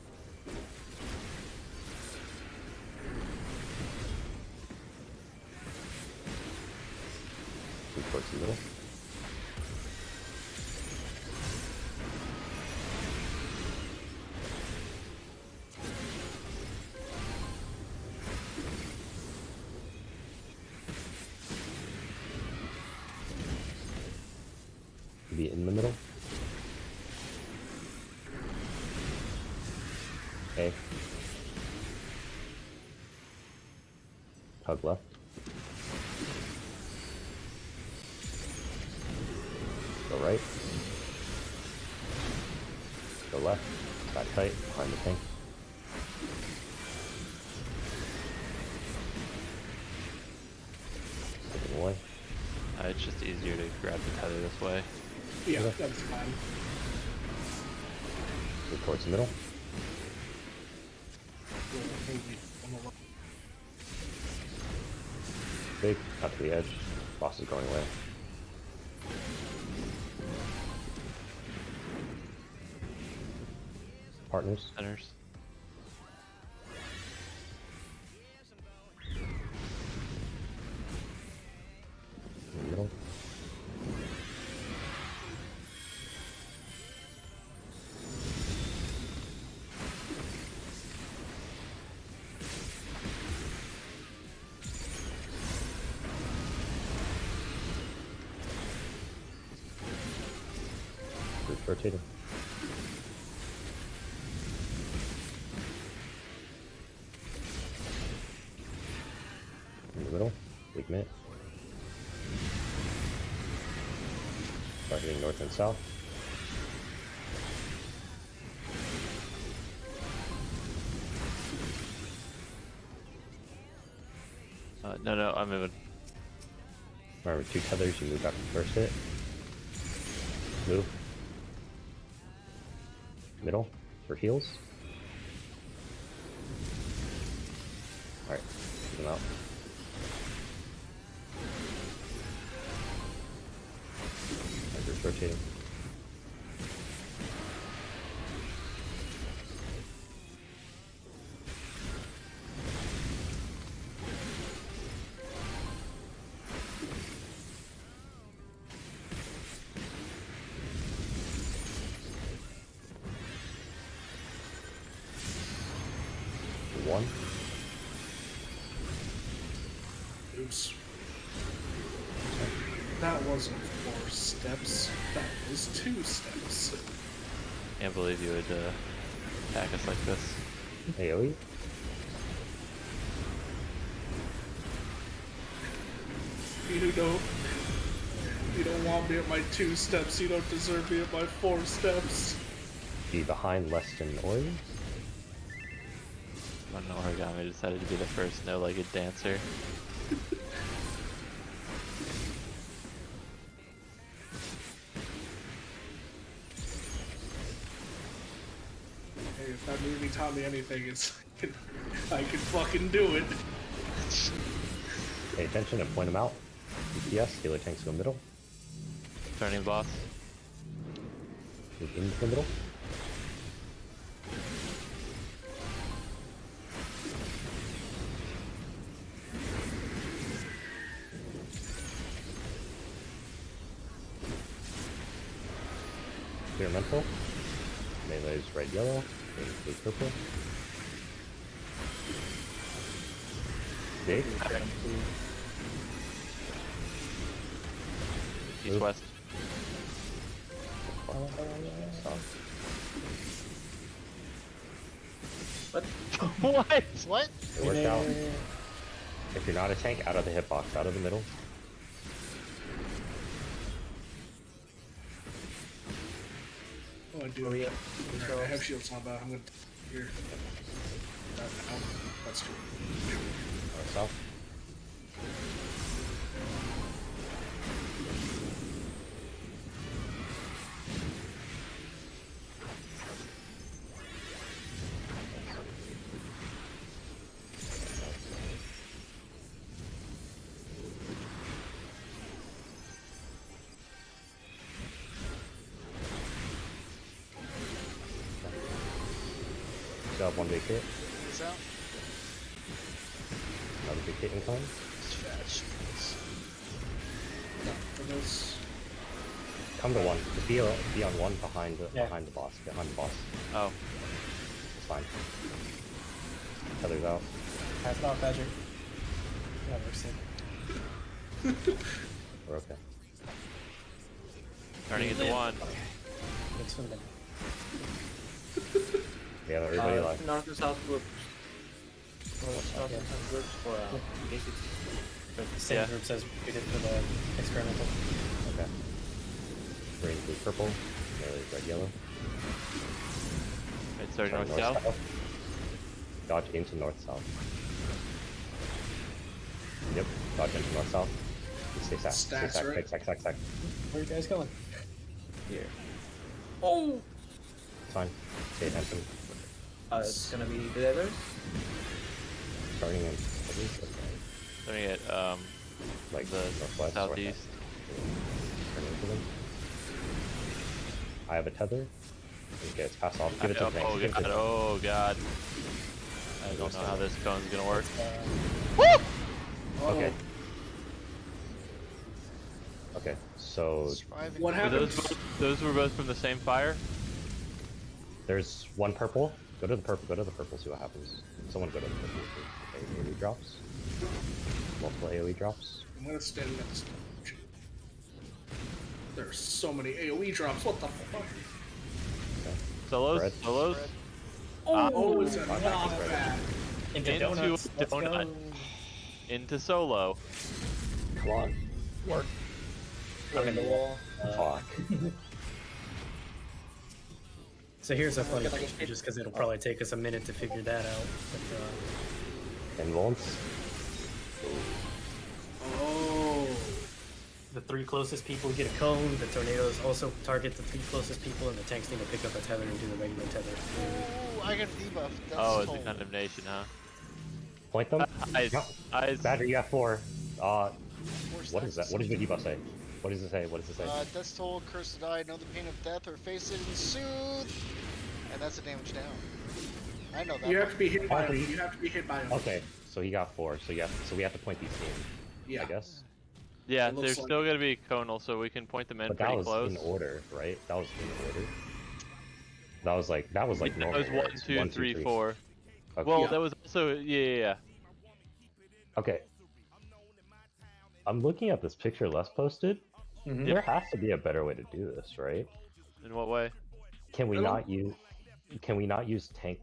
Move towards the middle. Be in the middle. Okay. Tug left. Go right. Go left. Back tight, behind the tank. Moving away. It's just easier to grab the tether this way. Yeah, Okay. that's fine. Move towards the middle. Big, cut to the edge. Boss is going away. Partners. Centers. In the middle. Group rotating. In the middle. Big mitt. Start hitting north and south. No, I'm moving. Remember, 2 tethers, you move after the first hit. Move. Middle for heals. Alright, keep them out. Tigers rotating. One. Oops. That wasn't 4 steps. That was 2 steps. Can't believe you would attack us like this. AoE. You don't want me at my 2 steps. You don't deserve me at my 4 steps. Be behind less than Ori. When Origami decided to be the first no-legged dancer. Hey, if that movie taught me anything, it's I can fucking do it. Pay attention and point them out. DPS, healer tanks go middle. Turning boss. Move into the middle. Clear mental. Melee's red yellow. Blue purple. Big. East west. Stop. What? What? What? It worked out. If you're not a tank, out of the hitbox, out of the middle. Oh, I do. Oh, yeah. Alright, I have shields on, but I'm gonna here. That's true. South. Still have one big hit. He's out. Another big hit incoming. It's fast. For this. Come to one. Just be on one behind the Yeah. behind the boss. Behind the boss. Oh, It's fine. Tether's out. Pass it off, Badger. Yeah, we're sick. We're okay. turning into one. It's for the We have everybody alive. North and south groups. North and south groups for basics. the same Yeah. group says we did for the experimental. Okay. Green, blue, purple. Melee, red, yellow. Right, starting Turn north south. Dodge into north south. Yep. Dodge into north south. Stay sack. Stay Stacks, sack. right? Sack. Where are you guys going? Here. Oh! It's fine. Stay attention. It's gonna be the levers. Starting in at least Turning it like the northwest. southeast. Turn into them. I have a tether. Okay, it's pass off. Give it to the tank. Oh Give it to god, the oh god. I don't know how this cone's gonna work. Okay. Okay, so Surviving. What Were happened? those were both from the same fire? there's one purple. Go to the purple, see what happens. Someone go to the purple. Okay, AoE drops. Multiple AoE drops. I'm gonna stand next to him. There's so many AoE drops. What the fuck? Okay. Solos? Red. Solos? Oh, it's a Fine, not red. bad. Into Into donuts. a Let's donut. go. Into solo. Come on. Work. I'm in the wall. Fuck. So here's a funny picture, just because it'll probably take us a minute to figure that out. But, Involves. Oh. the three closest people get a cone. The tornadoes also target the three closest people, and the tanks need to pick up a tether and do the regular tether. Ooh, I got a debuff. That's Oh, it's a told. condemnation, huh? Point them. Eyes. No. Eyes. Badger, you have 4. Where's What is that? What does your debuff say? What does it say? What does it say? Death's toll, curse to die, know the pain of death, or face it and soothe. And that's a damage down. I know that. You one. have to be hit by Oh, him. you- You have to be hit by him. Okay, so he got 4. So we have to point these in, Yeah. I guess. Yeah, It looks there's like still gonna be conal, so we can point them in But that pretty was close. in order, right? That was in order. That was like That normal. was where 1, it's 2, 1, 2, 3, 3. 4. Okay. Well, Yeah. that was also yeah. Okay. I'm looking at this picture Les posted. Mhm. There has to be a better way to do this, right? In what way? Can we Really? not use? Can we not use tank?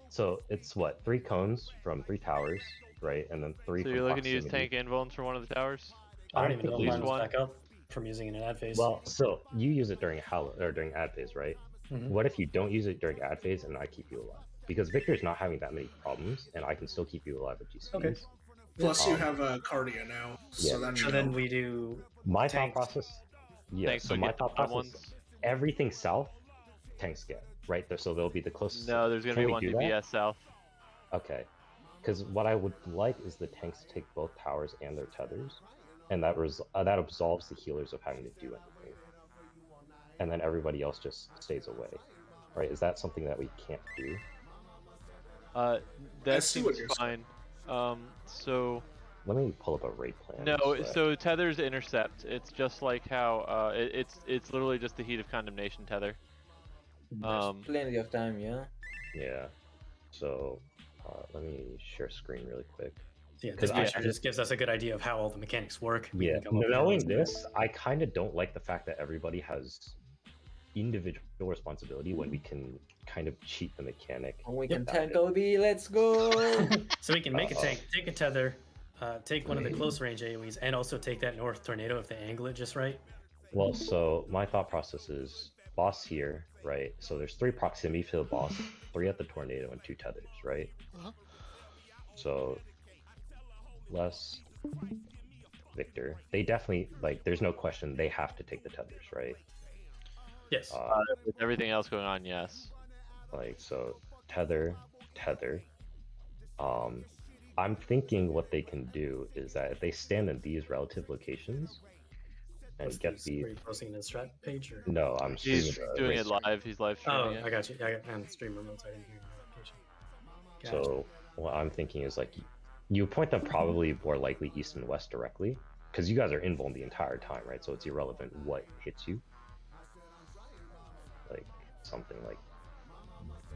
So it's what 3 cones from 3 towers, right? And then 3. So from you're looking to use proximity. tank invulns from one of the towers? I don't even know if think mine we- was back up from using it in ad phase. Well, so you use it during during ad phase, right? Mhm. What if you don't use it during ad phase and I keep you alive? Because Victor's not having that many problems, and I can still keep you alive with GCs. Okay. Plus, you have a Cardia now, Yeah. so that So should then help. we do My Tanks. thought process. Yeah. Tanks So will my get thought bottom process. ones. Everything south, tanks get right. So they'll be the closest. No, there's gonna Can be we one do that? DPS south. Okay. Because what I would like is the tanks to take both towers and their tethers, and that that absolves the healers of having to do anything. And then everybody else just stays away, right? Is that something that we can't do? That I see what seems you're fine. So Let me pull up a raid plan. no, that- so tethers intercept. It's just like how it's literally just the heat of condemnation tether. Plenty of time, yeah. Yeah. So let me share screen really quick. yeah, this 'Cause I- picture just gives us a good idea of how all the mechanics work. We Yeah. can come up with Knowing ones. this, I kind of don't like the fact that everybody has individual responsibility when we can kind of cheat the mechanic. And we Yep. can tank OD, let's go! So we can make a tank, take a tether, take one of the close range AoEs, and also take that north tornado if they angle it just right. Well, so my thought process is boss here, right? So there's 3 proximity to the boss, 3 at the tornado, and 2 tethers, right? Uh-huh. So Les, Victor, they definitely like. There's no question they have to take the tethers, right? Yes. With everything else going on, yes. Like so, tether. I'm thinking what they can do is that if they stand in these relative locations, and What's get this? the. Are you posting it in the strat page or? No, I'm streaming He's the doing race it stream. live. He's live Oh, streaming I it. got you. Yeah, and stream remote, so I didn't hear the notification. Gotcha. So what I'm thinking is like, you point them probably more likely east and west directly, because you guys are invuln the entire time, right? So it's irrelevant what hits you. Like something like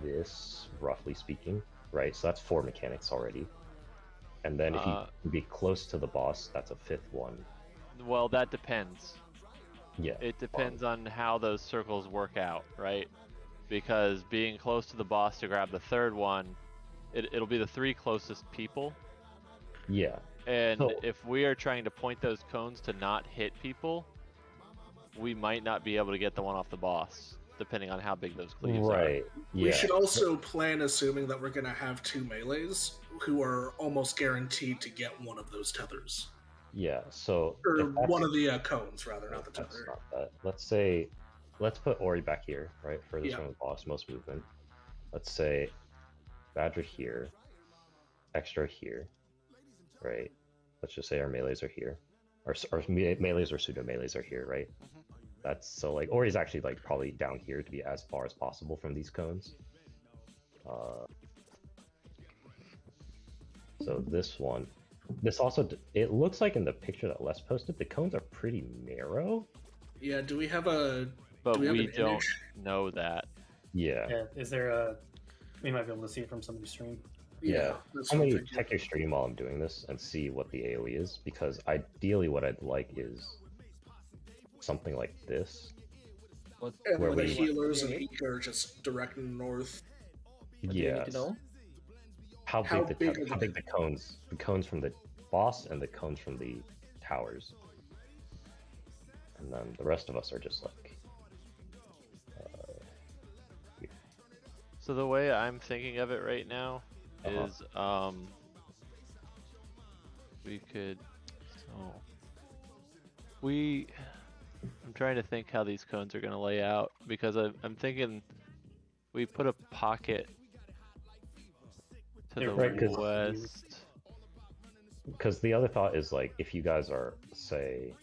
this, roughly speaking, right? So that's 4 mechanics already. And then if you be close to the boss, that's a 5th one. Well, that depends. Yeah. It depends on how those circles work out, right? Because being close to the boss to grab the 3rd one, it'll be the 3 closest people. Yeah. And So, if we are trying to point those cones to not hit people, we might not be able to get the one off the boss, depending on how big those cleaves right. Yeah. We should also plan assuming that we're going to have 2 melees who are almost guaranteed to get one of those tethers. Yeah. So Or if that's- one of the cones, rather, not the that's tether. not that. Let's say, let's put Ori back here, right? Furthest Yeah. from the boss, most movement. Let's say Badger here, Extra here, right? Let's just say our melees are here. Our melees or pseudo melees are here, right? That's so like Ori's actually like probably down here to be as far as possible from these cones. So this one, this also, it looks like in the picture that Les posted, the cones are pretty narrow. Yeah, do we have a... But do we have we an don't image? know that. Yeah. Yeah, is there a? We might be able to see it from somebody's stream. Yeah. that's I'm what I'm gonna thinking. check your stream while I'm doing this and see what the AoE is, because ideally what I'd like is something like this. What, And where the we- healers and Ika are just direct north. what do you need Yeah. to know? How How big, big are how the- big the cones from the boss and the cones from the towers. And then the rest of us are just like, So the way I'm thinking of it right now is, we could, I'm trying to think how these cones are going to lay out, because I'm thinking we put a pocket to the Right, 'cause- west. because the other thought is like, if you guys are, say,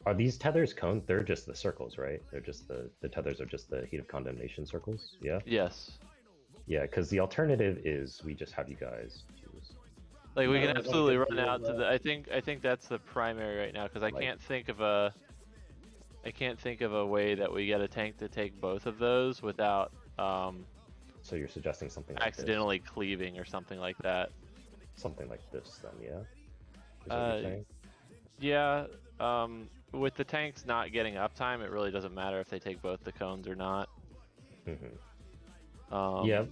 are these tethers cones? They're just the circles, right? They're just the tethers are just the heat of condemnation circles, yeah? Yes. Yeah, because the alternative is we just have you guys choose. Like we No, can I don't absolutely think run we out will, to the. I think that's the primary right now, because I Like- can't think of a. I can't think of a way that we get a tank to take both of those without So you're suggesting something like accidentally cleaving or something like that. this? Something like this, then, yeah? Is that what you're saying? Yeah. With the tanks not getting uptime, it really doesn't matter if they take both the cones or not. Mhm. Um, Yeah,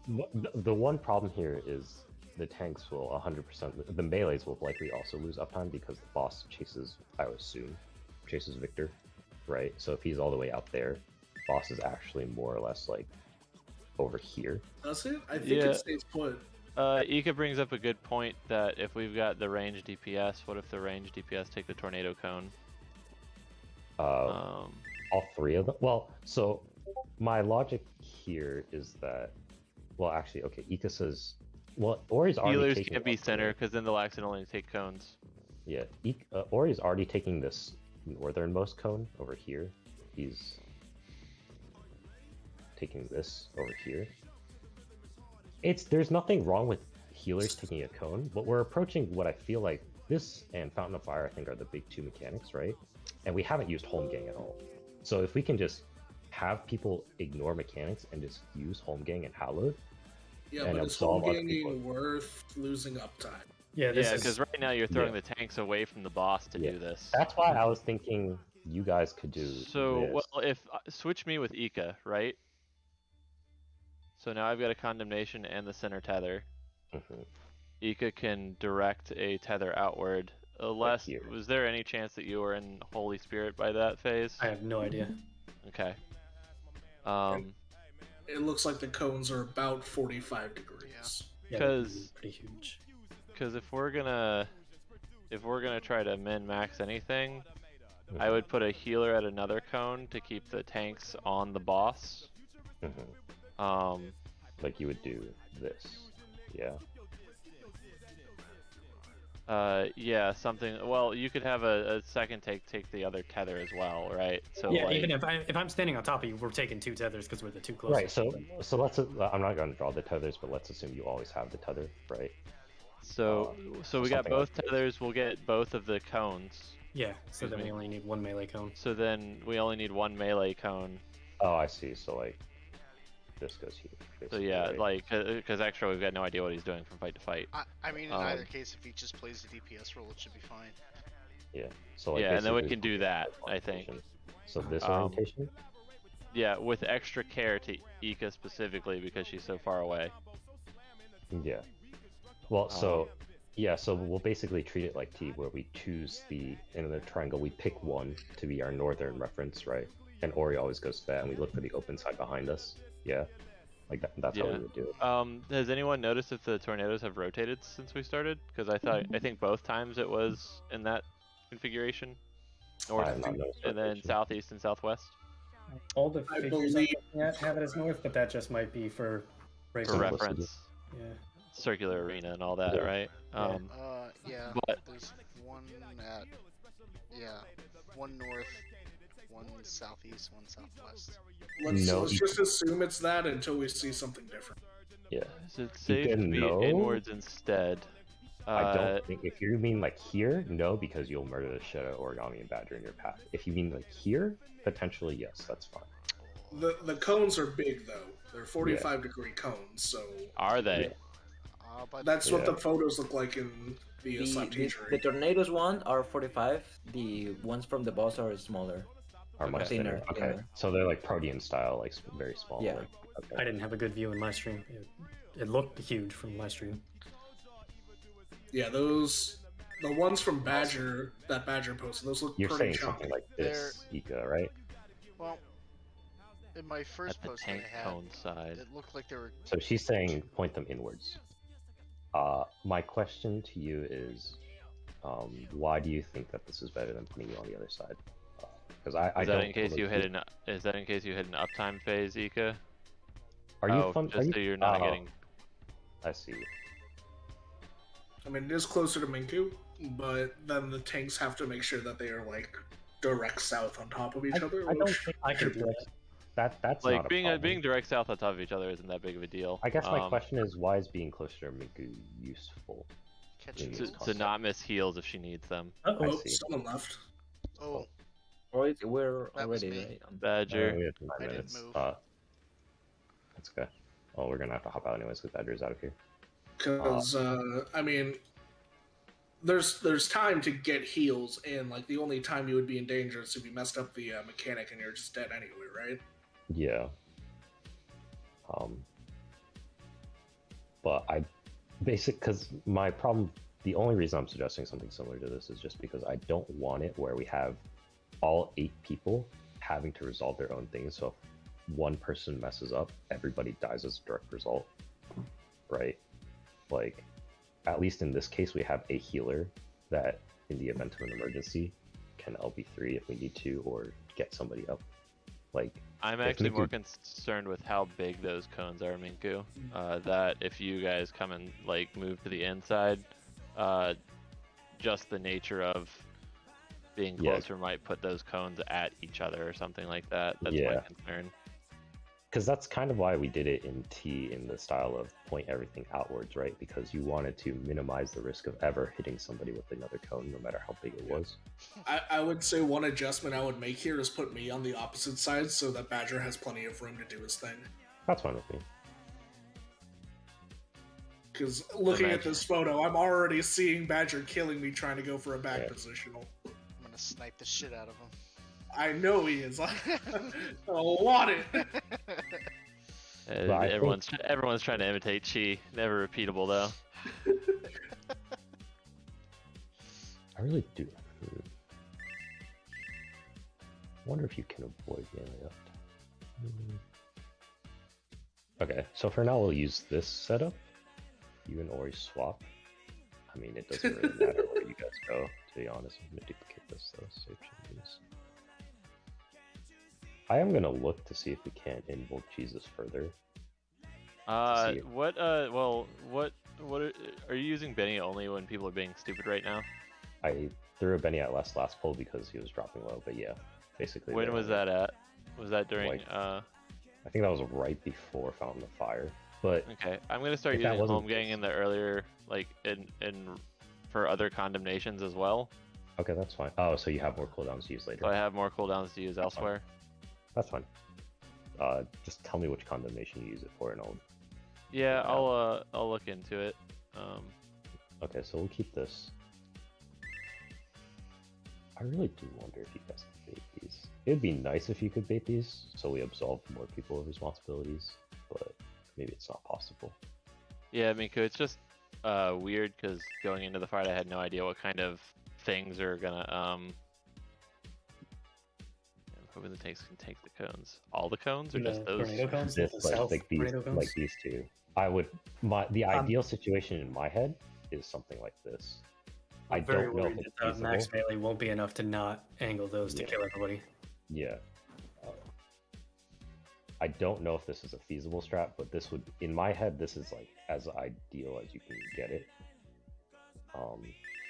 the one problem here is the tanks will 100%, the melees will likely also lose uptime because the boss chases, I would assume, chases Victor, right? So if he's all the way out there, boss is actually more or less like over here. Does it? I think Yeah. it stays put. Ika brings up a good point that if we've got the range DPS, what if the range DPS take the tornado cone? All 3 of them? Well, so my logic here is that, well, actually, okay, Ika says, well, Ori's already Healers taking can't be up to- center because then they'll accidentally take cones. Yeah, Ori's already taking this northernmost cone over here. He's taking this over here. There's nothing wrong with healers taking a cone, but we're approaching what I feel like this and Fountain of Fire I think are the big 2 mechanics, right? And we haven't used Home Gang at all. So if we can just have people ignore mechanics and just use Home Gang and Hallowed, Yeah, and but is absolve home other people. ganging worth losing uptime? Yeah, this Yeah, is because right now you're throwing Yeah. the tanks away from the boss to Yeah. do this. that's why I was thinking you guys could do So, this. well, if switch me with Ika, right? So now I've got a condemnation and the center tether. Mhm. Ika can direct a tether outward. Unless, here. was there any chance that you were in Holy Spirit by that phase? I have no idea. Okay. It looks like the cones are about 45 degrees. Yeah, 'Cause- pretty huge. Because if we're gonna try to min max anything, I would put a healer at another cone to keep the tanks on the boss. Mhm. Like you would do this, yeah. Yeah, something. Well, you could have a second take the other tether as well, right? So Yeah, like, even if I'm standing on top of you, we're taking 2 tethers because we're the 2 closest. Right. So let's. I'm not going to draw the tethers, but let's assume you always have the tether, right? so we got something both like this. tethers. We'll get both of the cones. Yeah, so Excuse then me. we only need 1 melee cone. So then we only need 1 melee cone. Oh, I see. So like, this goes here. So basically, yeah, right? like, because extra, we've got no idea what he's doing from fight to fight. I mean, in Um, either case, if he just plays the DPS role, it should be fine. Yeah. So like, Yeah, and then we basically can do that, I think. orientation. So this Um, orientation. Yeah, with extra care to Ika specifically because she's so far away. Yeah. Well, so yeah, so we'll basically treat it like T, where we choose in the triangle, we pick one to be our northern reference, right? And Ori always goes to that, and we look for the open side behind us. Yeah, like that's how we Yeah. would do it. Has anyone noticed if the tornadoes have rotated since we started? Because I think both times it was in that configuration, I north have not noticed and then rotation. southeast and southwest All the I figures I'm believe- looking at have it as north, but that just might be for for Simplicity. reference. Yeah. Circular arena and all that, Yeah. right? Yeah. But- There's one at, one north, one southeast, one southwest. Let's No, let's you- just assume it's that until we see something different. Yeah. Is it safe to can be know? inwards instead? I don't think if you mean like here, no, because you'll murder the shit out of Origami and Badger in your path. If you mean like here, potentially yes, that's fine. The cones are big though. They're 45-degree cones, so Are they? But that's what Yeah. the photos look like in the slap The teacher. tornadoes one are 45. The ones from the boss are smaller. Are much Okay. thinner. Thinner, Okay, thinner. so they're like Protean style, like very small. Yeah. Like, okay. I didn't have a good view in my stream. It looked huge from my stream. Yeah, the ones from Badger that Badger posted, those look You're pretty saying chunky. something like this, Ika, right? well, in my first At the post tank I had, cone side. it looked like they were. So she's saying point them inwards. My question to you is, why do you think that this is better than putting you on the other side? Because I Is don't. that in case totally you see- hit an? Is that in case you hit an uptime phase, Ika? Are you Oh, fun? just so you're not getting. I see. I mean, it is closer to Minku, but then the tanks have to make sure that they are like direct south on top of each other. I don't which think I could do that. that's Like not a being problem. being direct south on top of each other isn't that big of a deal. I guess my question is, why is being closer to Miku useful? Catching to- those. to not miss heals if she needs them. I Oh, see. someone left. Oh, Or we're That was already me. right. Badger. We have 9 I didn't minutes. move. That's okay. Oh, we're gonna have to hop out anyways because Badger's out of here. Because I mean, there's time to get heals, and like the only time you would be in danger is if you messed up the mechanic and you're just dead anyway, right? Yeah. But because my problem, the only reason I'm suggesting something similar to this is just because I don't want it where we have all 8 people having to resolve their own things. So if one person messes up, everybody dies as a direct result, right? Like, at least in this case, we have a healer that, in the event of an emergency, can LB3 if we need to, or get somebody up. Like, I'm if actually Miku- more concerned with how big those cones are, Minku. That if you guys come and like move to the inside, just the nature of being Yeah. closer might put those cones at each other or something like that. That's my Yeah. concern. because that's kind of why we did it in T in the style of point everything outwards, right? Because you wanted to minimize the risk of ever hitting somebody with another cone, no matter how big it was. I would say one adjustment I would make here is put me on the opposite side so that Badger has plenty of room to do his thing. That's fine with me. Because looking at Imagine. this photo, I'm already seeing Badger killing me trying to go for a back Yeah. positional. I'm gonna snipe the shit out of him. I know he is. I want it. I Everyone's trying to imitate Chi. Never repeatable though. I really do. Wonder if you can avoid melee up. Okay, so for now we'll use this setup. You and Ori swap. I mean, it doesn't really matter where you guys go, to be honest. I'm gonna duplicate this though, save changes. I am gonna look to see if we can't invoke Jesus further. See. What Are you using Benny only when people are being stupid right now? I threw a Benny at last pull because he was dropping low, but yeah, basically. When was that at? Was that during? Like, I think that was right before Fountain of Fire. But okay, I'm gonna start if that using wasn't home gang in the earlier, like in for other condemnations as well. okay, that's fine. Oh, so you have more cooldowns to use later. So I have more cooldowns to use elsewhere. That's fine. Just tell me which condemnation you use it for, and I'll. Yeah, I'll look into it. Okay, so we'll keep this. I really do wonder if you guys can bait these. It'd be nice if you could bait these, so we absolve more people of responsibilities, but maybe it's not possible. Yeah, Miku, it's just weird because going into the fight, I had no idea what kind of things are gonna. I'm hoping the tanks can take the cones. All the cones, or just those? Tornado cones? This, The south like these, tornado cones? like these two. I would. The ideal situation in my head is something like this. I I'm very don't know if worried it's that feasible. max melee won't be enough to not angle those to Yeah. kill everybody. Yeah. I don't know if this is a feasible strat, but this would, in my head, this is like as ideal as you can get it.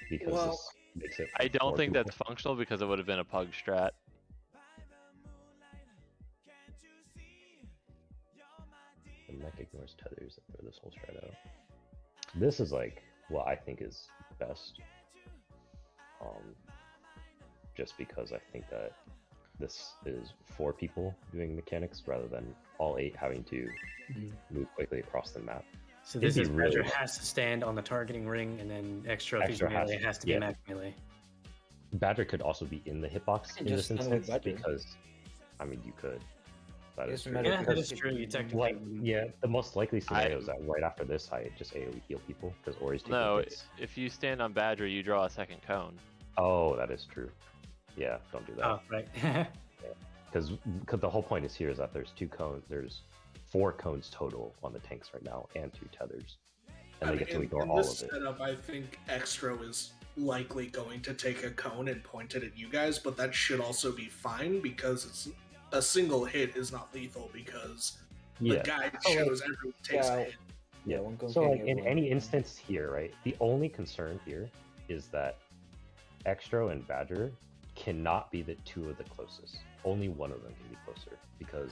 Because Well, this makes it. I don't more think people. that's functional because it would have been a pug strat. The mech ignores tethers that throw this whole strat out. This is like what I think is best. Just because I think that this is 4 people doing mechanics rather than all 8 having to move quickly across the map. So this It'd is be really Badger nice. has to stand on the targeting ring, and then extra if he's Extra melee has to be yeah. max melee. Badger could also be in the hitbox in just this stand with instance Badger. because, I mean, you could. That is Doesn't true. matter Yeah, that because is true. You technically Like, yeah, the most likely scenario is that right after this, I just AoE heal people because Ori's taking No, hits. if you stand on Badger, you draw a second cone. Oh, that is true. Yeah, don't do that. Oh, right. Because the whole point is here is that there's 2 cones. There's 4 cones total on the tanks right now, and 2 tethers, and they get to ignore in all this of it. setup, I think Extra is likely going to take a cone and point it at you guys, but that should also be fine because it's a single hit is not lethal because the Yeah. guy Oh, shows everyone takes a Yeah. hit. Yeah, one cone So, can like in everyone. any instance here, right? The only concern here is that Extra and Badger cannot be the 2 of the closest. Only one of them can be closer because.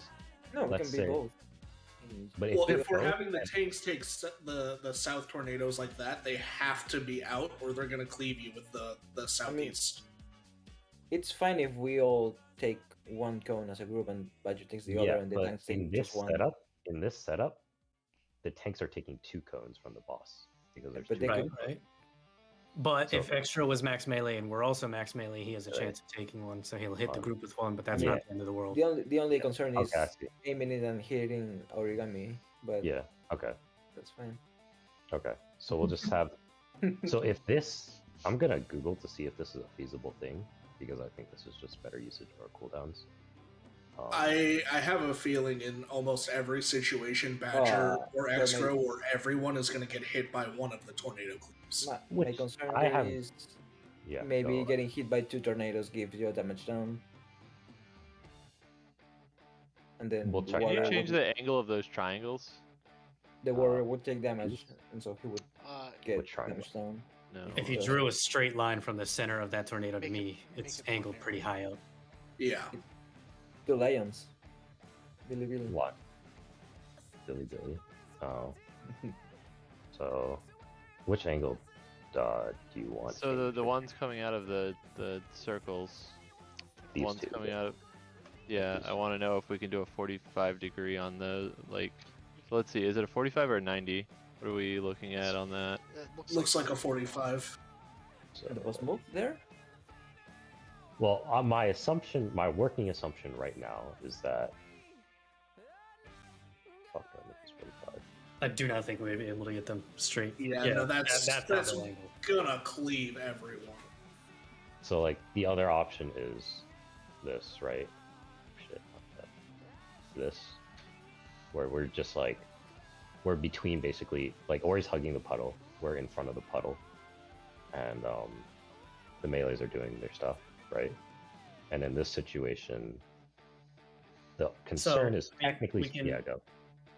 No, it let's can be say- both. But Well, they're if we're both- having the tanks take the south tornadoes like that, they have to be out, or they're going to cleave you with the southeast. It's fine if we all take one cone as a group and Badger takes the other, yeah, and the but tanks in take this just one. setup, the tanks are taking 2 cones from the boss because there's But 2 they right, cones. right. But So- if Extra was max melee and we're also max melee, he has a Right. chance of taking one, so he'll hit the Um, group with one, but that's yeah. not the end of the world. The only concern is Okay, I see. aiming it and hitting origami, but Yeah. Okay. that's fine. Okay. So we'll just have. So if this, I'm gonna Google to see if this is a feasible thing because I think this is just better usage of our cooldowns. I have a feeling in almost every situation, Badger or that Extra may- or everyone is going to get hit by one of the tornado cleaves. My Which concern I there have- is Yeah. maybe so, getting hit by 2 tornadoes gives you a damage down. And then We'll the check Can you that. warrior change would, the angle of those triangles? the warrior would take damage, and so he would get Which triangle? damage down. No. If you Okay. drew a straight line from the center of that tornado to Make it- me, make it's it angled more pretty high up. Yeah. 2 lions. Billy Billy. What? Billy. Oh. So, which angle do you want? So the ones coming out of the circles, These ones 2. coming out of. Yeah, I want to know if we can do a 45 degree on the like. Let's see, is it a 45 or a 90? What are we looking at on that? It Looks like a 45. So, And the boss move there? well, my assumption, my working assumption right now is that. Fuck, I'm at this 45. I do not think we'd be able to get them straight. Yeah, no, that's not that's the angle. gonna cleave everyone. So like the other option is this, right? Shit, not that. This, where we're just like we're between basically like Ori's hugging the puddle, we're in front of the puddle, and the melees are doing their stuff, right? And in this situation, the concern is technically we can- yeah, go.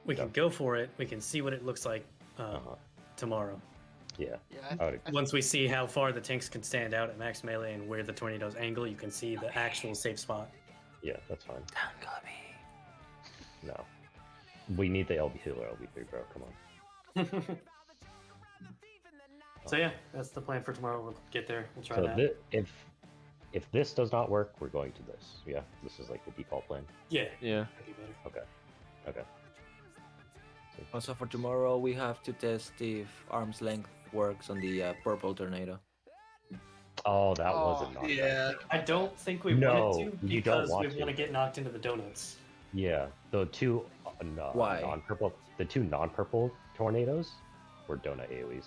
We can go for it. We can see what it looks like Uh-huh. tomorrow. Yeah. Yeah, I would Once we see how far the tanks can stand out at max melee and where the tornadoes angle, you can see the actual safe spot. Yeah, that's fine. No. We need the LB healer, LB3, bro. Come on. So yeah, that's the plan for tomorrow. We'll get there. We'll try So that. if this does not work, we're going to this. Yeah, this is like the default plan. Yeah. Yeah. That'd be better. Okay. Okay. Also for tomorrow, we have to test if arm's length works on the purple tornado. Oh, that was Oh, a knockback. Yeah. I don't think we No, wanted to you don't because want we to. want to get knocked into the donuts. Yeah, the two Why? non-purple, the two non-purple tornadoes were donut AoEs.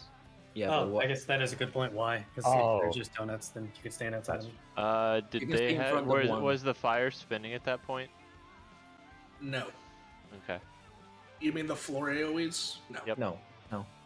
Yeah, but Oh, what? I guess that is a good point. Why? Because Oh. if they're just donuts, then you can stand outside. That's- them. Did You can they stay in have? front of one. Was the fire spinning at that point? No. Okay. You mean the floor AoEs? No. Yep. No, no.